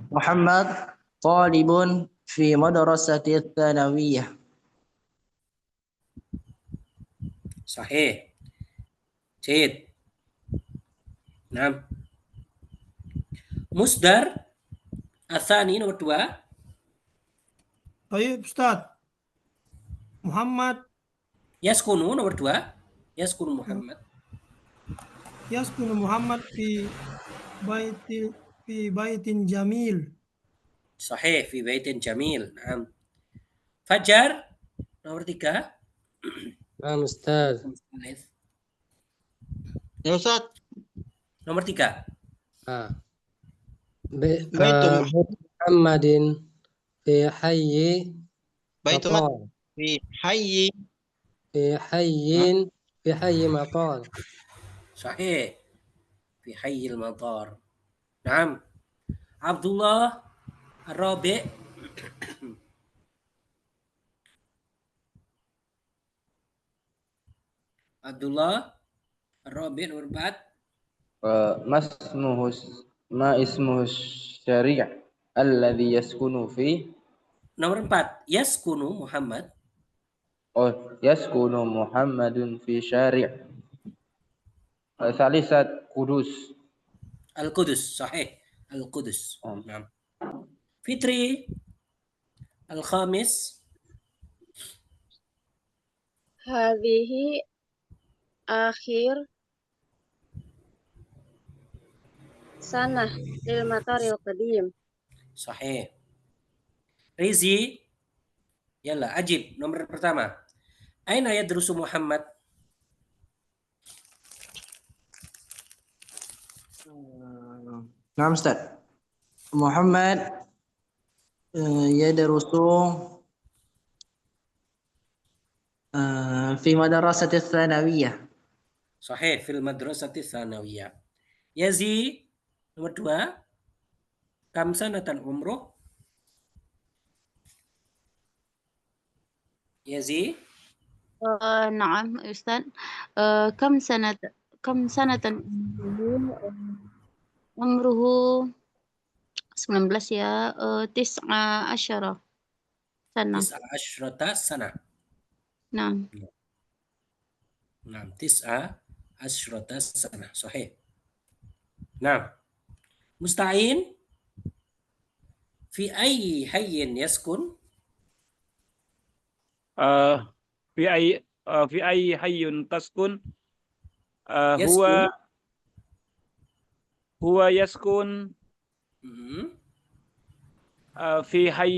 Muhammad talibun fi madrasati tsanawiyah.
Sahih. Jid. Nah. Musdar Atsani nomor 2.
Baik, Ustaz. Muhammad
Yaskunu nomor 2. Yaskunu Muhammad.
yaskunu Muhammad fi baitin jamil.
Sahih, fi baitin jamil. Naam. Fajar nomor 3.
نعم أستاذ.
Ya Ustaz.
Nomor 3.
بيت
Baitu
محمد في حي
Baitu
مطار
fi hayyi.
في حي مطار.
صحيح. في حي المطار. نعم. عبد الله الرابع. عبد الله الرابع nomor 4.
ما اسمه الشريع الذي يسكن فيه.
Nomor 4. Yaskunu Muhammad.
يسكن محمد في شارع. ثالثة قدوس.
Al-Qudus. صحيح. Al-Qudus. نعم. Fitri الخامس.
هذه آخر سنة للمطار القديم.
صحيح. Rizi. Yalla, Ajib. Nomor pertama. Aina yadrusu Muhammad?
Naam Ustaz. Muhammad yadrusu fi madrasati tsanawiyah.
Sahih, fil madrasati tsanawiyah. Yazi nomor 2. Kam sanatan umruh? Yazi?
نعم أستاذ. كم سنة عمره 19 ya. 19 سنة.
19 sana.
نعم.
نعم 19 sana. Sahih. Nah. Musta'in fi ayyi hayyin yaskun?
في أي حي تسكن
Yaskun.
هو يسكن في حي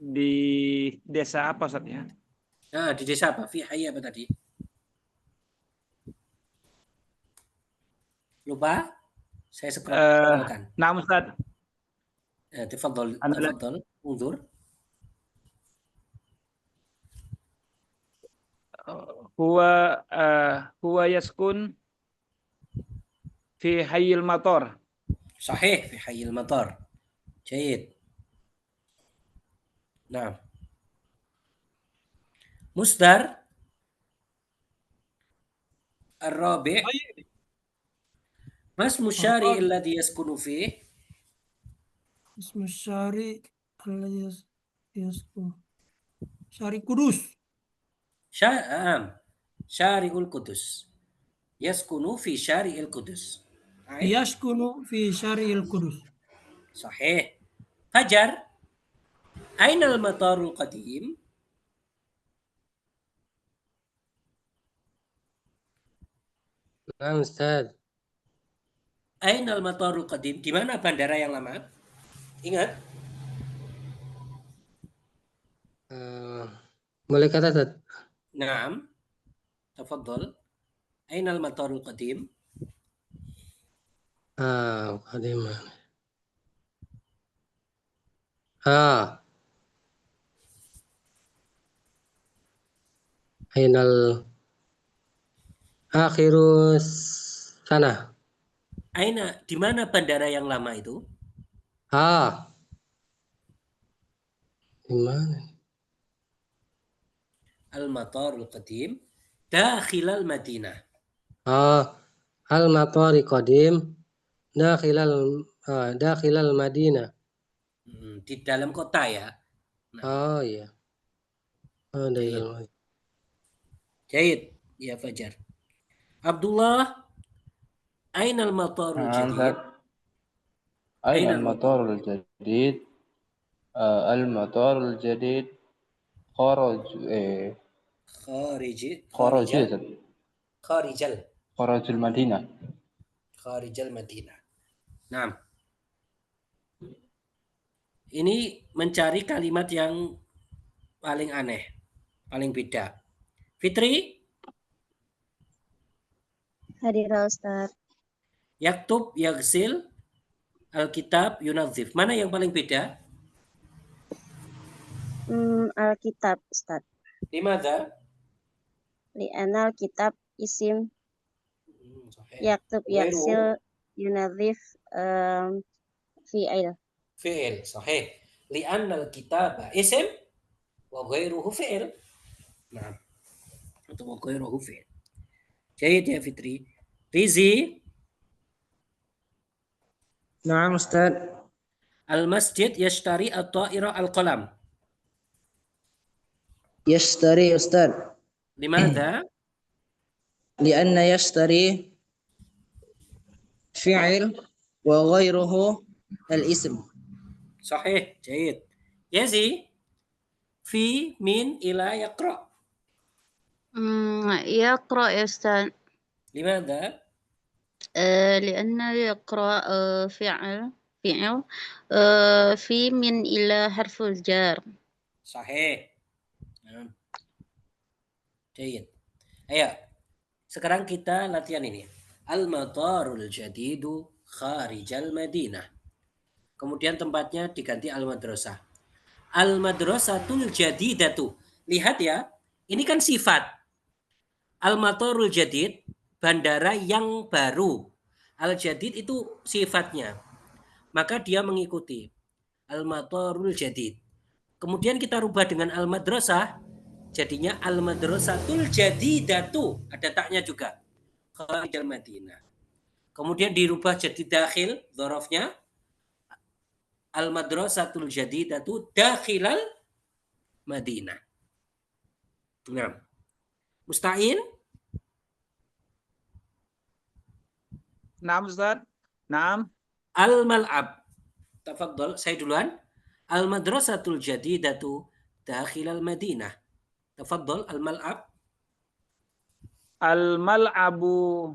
di desa apa Ustaz ya?
Nah, di desa apa? Fi hayy apa tadi? Lupa? Saya scrollkan.
نعم أستاذ.
تفضل انظر.
هو يسكن في حي المطار.
صحيح في حي المطار. جيد. نعم. مصدر الرابع. ما اسم الشارع الذي يسكن فيه؟
اسم الشارع الذي يسكن شارع قدوس.
شارع القدس. يسكن في شارع القدس.
يسكن في شارع القدس.
صحيح. فجر. أين المطار القديم؟
نعم أستاذ.
أين المطار القديم? Di mana bandara yang lama? Ingat?
Boleh kata Ustaz?
نعم. تفضل. أين المطار القديم؟
قديم. أين آخر sana.
Aina, di mana bandara yang lama itu?
Di mana?
Al-Matar al-Qadim dakhil al-Madinah.
Al-Matar al-Qadim dakhil al-Madinah.
Di dalam kota ya.
Nah. Iya.
Jahid, ya Fajar. Abdullah, aina al-Matar al-Jadid?
Aina al-Matar al-Jadid? Al-Matar al-Jadid خارج المدينة.
خارج المدينة. Nah. Ini mencari kalimat yang paling aneh, paling beda. Fitri,
Hadir Ustaz.
yaktub, yaghsil, alkitab, yunadzif. Mana yang paling beda?
Alkitab Ustaz.
Limadha?
Li'anna alkitab isim
Sahih.
yaktub
Ghairuhu?
yaksil yunadzif fi'il.
Fi'il, sahih. Li'anna alkitab isim wa ghairuhu fi'il. Nah, atau wa ghairuhu fi'il. Jayid ya Fitri. Rizi,
نعم أستاذ.
al-masjid yashtari at-ta'ira al-qalam.
يشتري أستاذ.
Limadha?
لأن يشتري فعل وغيره الاسم.
Sahih, jayid. Yazi, fi, min, ila, yaqra.
يقرأ يا أستاذ.
Limadha?
لأن يقرأ فعل في من إلى حرف الجار.
Sahih. Nah. Jayid. Ayo, sekarang kita latihan ini. Al-matarul jadidu kharijal madinah. Kemudian tempatnya diganti al-madrasah. Al-madrasatul jadidatu. Lihat ya, ini kan sifat. Al-matarul jadid, bandara yang baru. Al-jadid itu sifatnya. Maka dia mengikuti. Al-matarul jadid. Kemudian kita rubah dengan al-madrasah. Jadinya al-madrasatul jadidatu. Ada taknya juga. Kharijal madinah. Kemudian dirubah jadi dakhil. Dzarafnya. Al-madrasatul jadidatu dakhilal madinah. Nah. Musta'in?
Naam Ustaz. Naam.
Al-mal'ab. Tafadhol, saya duluan. Al-madrasatul jadidatu dakhilal madinah. Tafadhol, al-mal'ab.
Al-mal'abu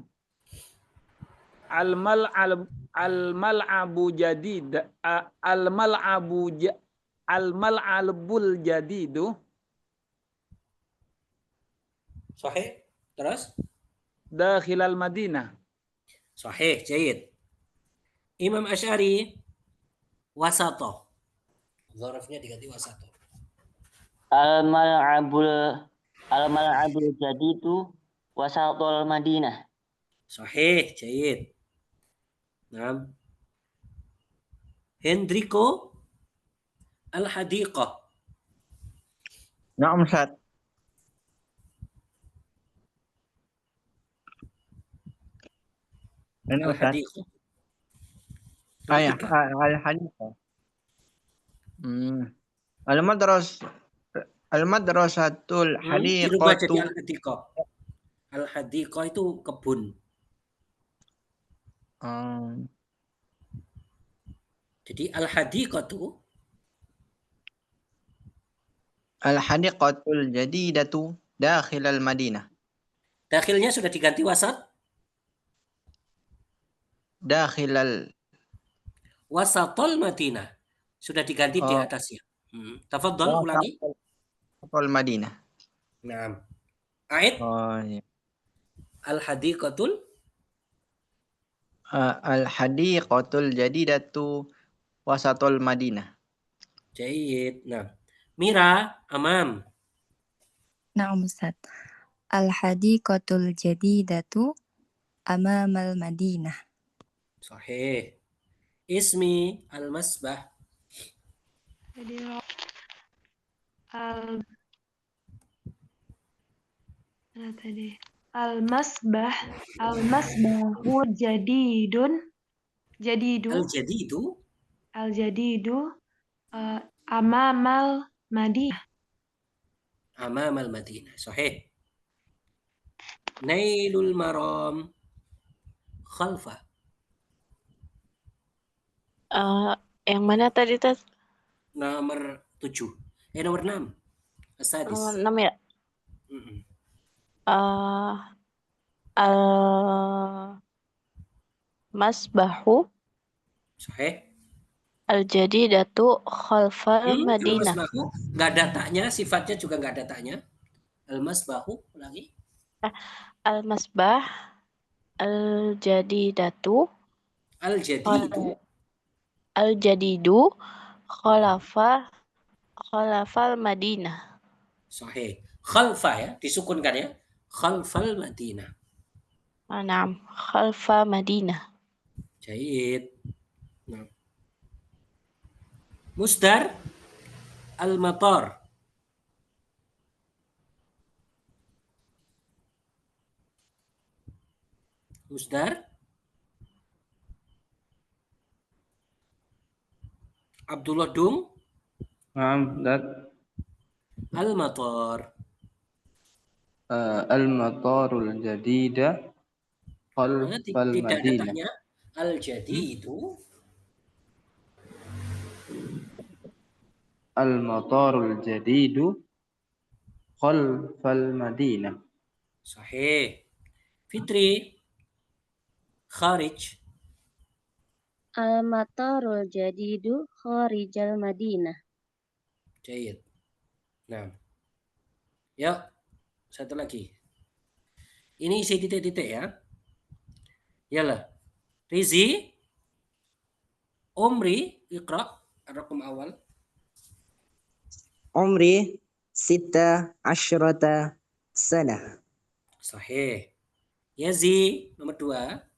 jadid. Al-mal'abul jadidu.
Sahih. Terus?
Dakhilal Madinah.
Sahih, jayid. Imam Asy'ari wasato. Dzarafnya diganti wasato.
Al-mal'abul jadidu wasatul Madinah.
Sahih, jayid. Nah. Hendriko al-hadiqah.
نعم أستاذ. Ini Ustaz.
Al-hadiqah.
Ayah, al-hadithah. Al-madrasatul
Dirubah jadi
hadiqatu.
al-hadiqah. Al-hadiqah itu kebun. Jadi al-hadiqatu
Al-hadiqatul jadidatu dakhilal Madinah.
dakhilnya sudah diganti wasat.
Dakhilal
Wasatol Madinah sudah diganti di atasnya. Tafadhol ulangi.
Wasatul Madinah.
Nah. A'id.
Iya.
Al-hadiqatul
Al-hadiqatul jadidatu wasatul Madinah.
Jayid. Nah. Mira, amam.
Na'am Ustaz. Al-hadiqatul jadidatu amamal Madinah.
Sahih. Ismi al-masbah.
Jadi al-masbahu jadidu amamal Madinah.
Amamal Madinah. Sahih. Nailul maram khalfa.
Yang mana tadi Tes?
Nomor 7. Nomor 6. Asadis.
Nomor 6 ya? Al-masbahu
Sahih.
al-jadidatu khalfal Madinah.
Al-masbahu nggak ada taknya, sifatnya juga nggak ada taknya. Al-masbahu lagi.
Al-masbah, al-jadidatu,
Al-jadidu.
al-jadidu, khalafal Madinah.
Sahih. Khalfa ya, disukunkan ya. Khalfal Madinah.
Naam, khalfa Madinah.
Jahit. Nah. Musdar al-matar. Musdar Abdullah Dung.
Naam, dat.
Al-matar.
Al-matarul jadida khalfal
Tidak ada
Madinah.
tanya. Al-jadidu.
Al-matarul jadidu khalfal Madinah.
Sahih. Fitri. Kharij.
Al-matarul jadidu kharijal Madinah.
Jahit. Nah. Yuk. Satu lagi. Ini isi titik-titik ya. Yalah. Rizi. Umri. Iqra. Ar-raqam awal.
Umri 16 sana.
Sahih. Yazi. Nomor 2.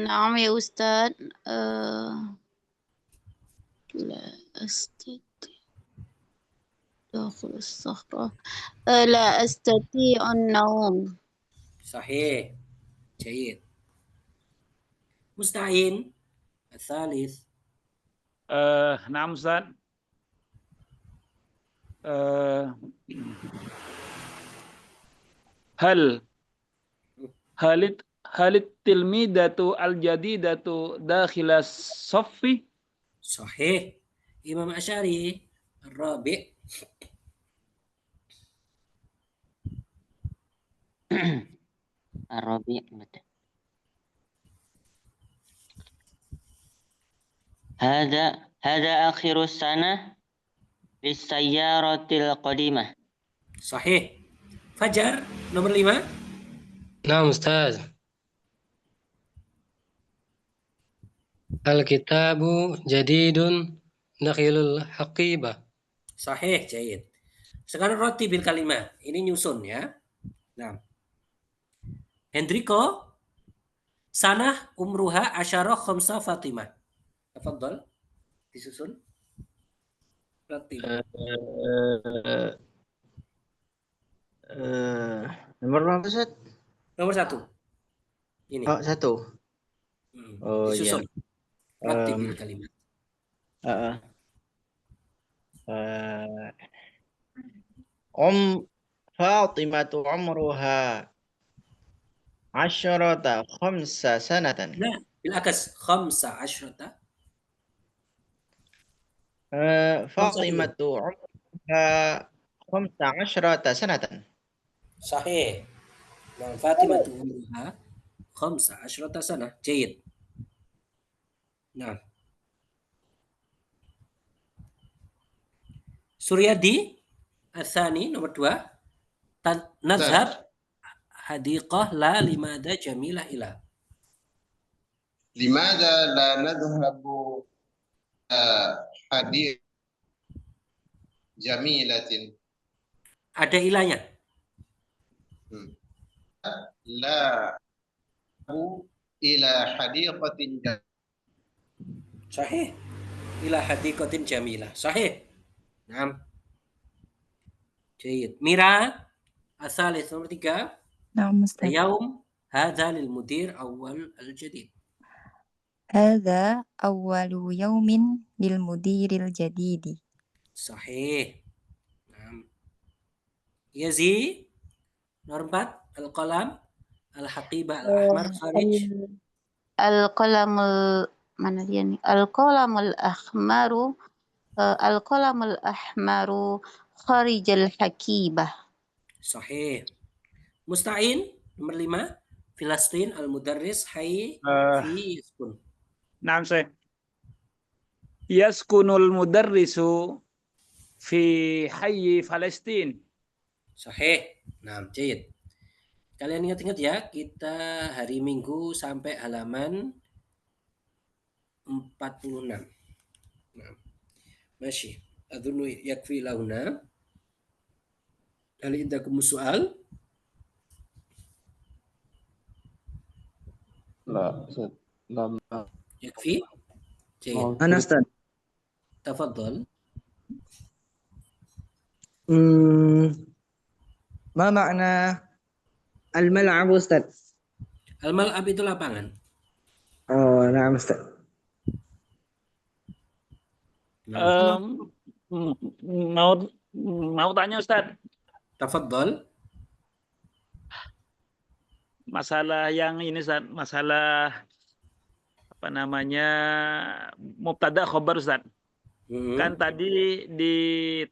نعم يا أستاذ لا أستطيع داخل الصخرة لا أستطيع النوم.
صحيح. جيد. مستعين الثالث.
نعم Ustaz. Halit tilmidatu al-jadidatu dakhilas saffi.
Sahih. Imam Asy'ari Ar-Rabi'.
Ar-Rabi'. Hada akhirus sana lisayyaratil qadimah.
Sahih. Fajar nomor 5.
Nah, Ustaz. Al-kitabu jadidun dakhilul haqibah.
Sahih, jayid. Sekarang roti bil kalimah. Ini nyusun ya. Nah. Hendriko. Sanah umruha asyara khamsa Fatimah. Tafadhal. Disusun. Roti.
Nomor berapa, Ustaz?
Nomor 1. Ini.
Oh, 1. Oh,
disusun.
iya.
Roti bil kalimat.
Fatimatu umruha 15 sanatan.
Nah, bil akas 15.
Fatimatu umruha 15 sanatan.
Sahih. Nah, Fatimatu umruha 15 sanah. Jayid. Nah. Suryadi Atsani nomor 2. Nazhab hadiqah la limada jamilah ila.
Limada la nadhhabu hadiq jamilatin.
Ada ilahnya.
La ila hadiqatin.
Sahih. Ila hadiqatin jamilah. Sahih. Naam. Jayid. Mira Asalis nomor 3.
Naam, Ustaz.
Yaum hadza lil mudir awal al-jadid.
Hadza awwalu yaumin lil mudiril jadidi.
Sahih. Naam. Yazi nomor 4. Al-qalam al-haqibah al-ahmar kharij.
Al-qalamul mana dia nih? Al-qalamul ahmaru kharijal hakibah.
Sahih. Musta'in nomor 5. Filastin al-mudarris hayy fi yaskun.
Naam, Syekh. Yaskunul mudarrisu fi hayyi Palestin.
Sahih. Nah, jayid. Kalian ingat-ingat ya, kita hari Minggu sampai halaman 46. Nah, masih. Adunu yakfi lahuna. Hal indakum soal?
لا Ustaz. لا
Yakfi? Jayid.
أنا أستاذ.
Tafadhal.
ما معنى الملعب أستاذ؟
Al-mal'ab itu lapangan.
Oh, نعم أستاذ.
Mau tanya Ustaz,
Tafadhal.
masalah yang ini Ustaz, masalah apa namanya mubtada khobar Ustaz. Kan tadi di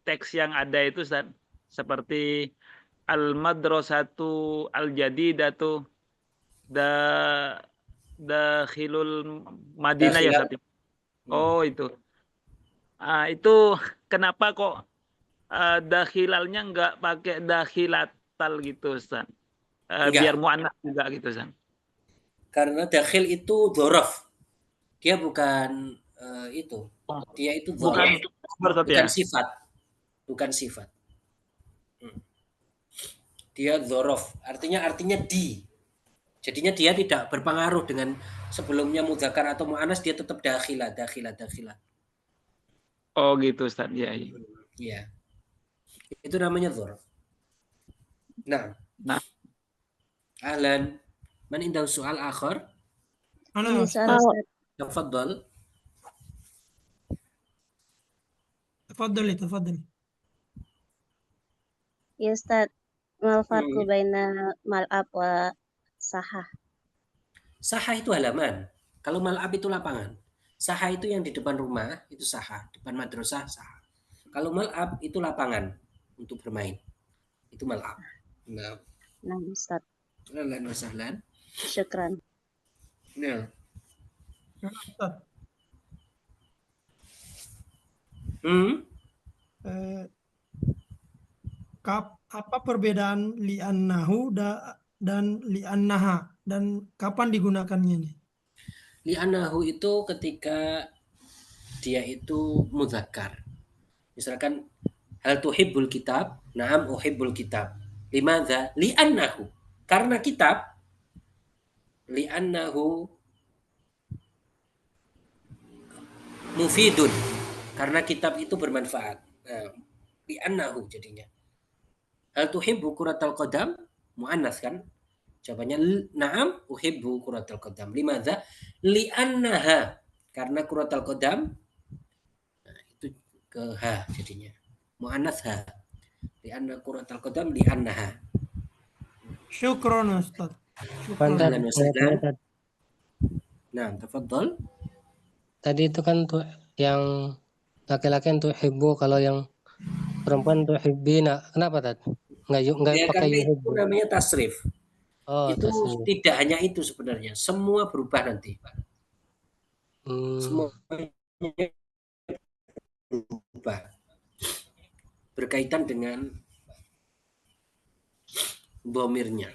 teks yang ada itu Ustaz, seperti al-madrasatu al-jadidatu dakhilul Madinah ya Ustaz. Oh itu. Itu kenapa kok dakhilalnya nggak pakai dakhilatal gitu Ustaz? Biar mu'annas juga gitu Ustaz.
Karena dakhil itu dzaraf. Dia bukan itu. Dia itu dzaraf. Bukan sifat. Bukan sifat. Dia dzaraf. Artinya di. Jadinya dia tidak berpengaruh dengan sebelumnya mudzakkar atau mu'annas, dia tetap dakhilah.
Oh gitu Ustaz. Ya.
Iya. Itu namanya dzaraf. Nah. Ahlan. Man indahu soal akhar?
Ana
Tafadhal.
تفضلي.
Ya Ustaz, mal farqu baina mal'ab wa sahah?
Sahah itu halaman. Kalau mal'ab itu lapangan. Sahah itu yang di depan rumah, itu sahah. Depan madrasah, sahah. Kalau mal'ab itu lapangan untuk bermain. Itu mal'ab. Nah,
Ustaz.
Ahlan wa sahlan.
Syukran.
Nah.
Apa perbedaan li'annahu dan li'annaha dan kapan digunakannya ini?
Li'annahu itu ketika dia itu mudzakkar. Misalkan hal tuhibbul kitab? Na'am uhibbul kitab. Limadza? Li'annahu. Karena kitab. Li'annahu mufidun. Karena kitab itu bermanfaat. Nah, li'annahu jadinya. Hal tuhibbu kuratal qadam? Mu'annas kan? Jawabannya na'am uhibbu kuratal qadam. Limadza? Li'annaha. Karena kuratal qadam itu ke ha jadinya. Mu'annas ha. Li'anna kuratal qadam li'annaha.
Syukron Ustaz.
Nah, tafadhal.
Tadi itu kan tuh yang laki-laki untuk hibbu, kalau yang perempuan untuk hibbina. Kenapa Tad? Nggak pakai
itu namanya tasrif.
Oh,
itu
tasrif.
tidak hanya itu sebenarnya. Semua berubah nanti, Pak. Semua berubah. Berkaitan dengan bomirnya.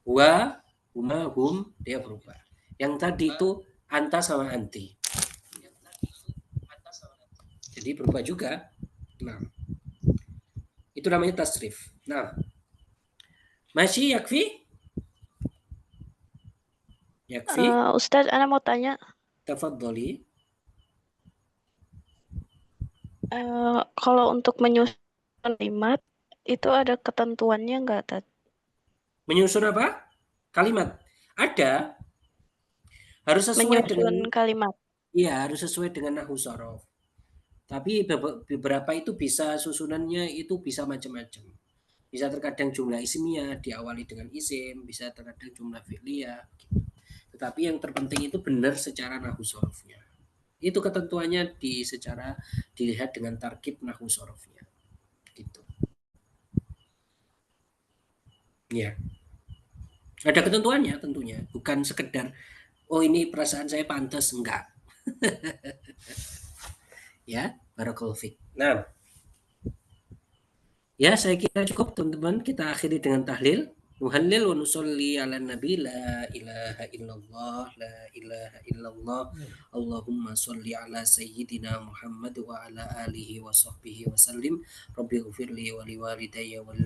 Wa, huma, hum, dia berubah. Yang tadi itu anta sama anti. Jadi berubah juga. Nah, itu namanya tasrif. Nah, masih yakfi? Yakfi?
Ustadz, Ana mau tanya.
Tafadhali.
Kalau untuk menyusun kalimat, itu ada ketentuannya nggak, Tad?
Menyusun apa? Kalimat. Ada. Harus sesuai dengan
kalimat.
Iya, harus sesuai dengan nahwu shorof. Tapi beberapa itu bisa susunannya itu bisa macam-macam. Bisa terkadang jumlah ismiyah diawali dengan isim, bisa terkadang jumlah fi'liyah. Tetapi yang terpenting itu benar secara nahwu shorofnya. Itu ketentuannya secara dilihat dengan tarkib nahwu shorofnya. Gitu. Ya. Ada ketentuannya tentunya, bukan sekedar oh ini perasaan saya pantas, enggak. Ya, barakallahu fiik. Nah. Ya, saya kira cukup teman-teman. Kita akhiri dengan tahlil. Nuhallil wa nusolli ala nabi la ilaha illallah la ilaha illallah Allahumma sholli ala sayyidina Muhammad wa ala alihi wa sahbihi wa sallim. Rabbi ghfirli wa liwalidayya wal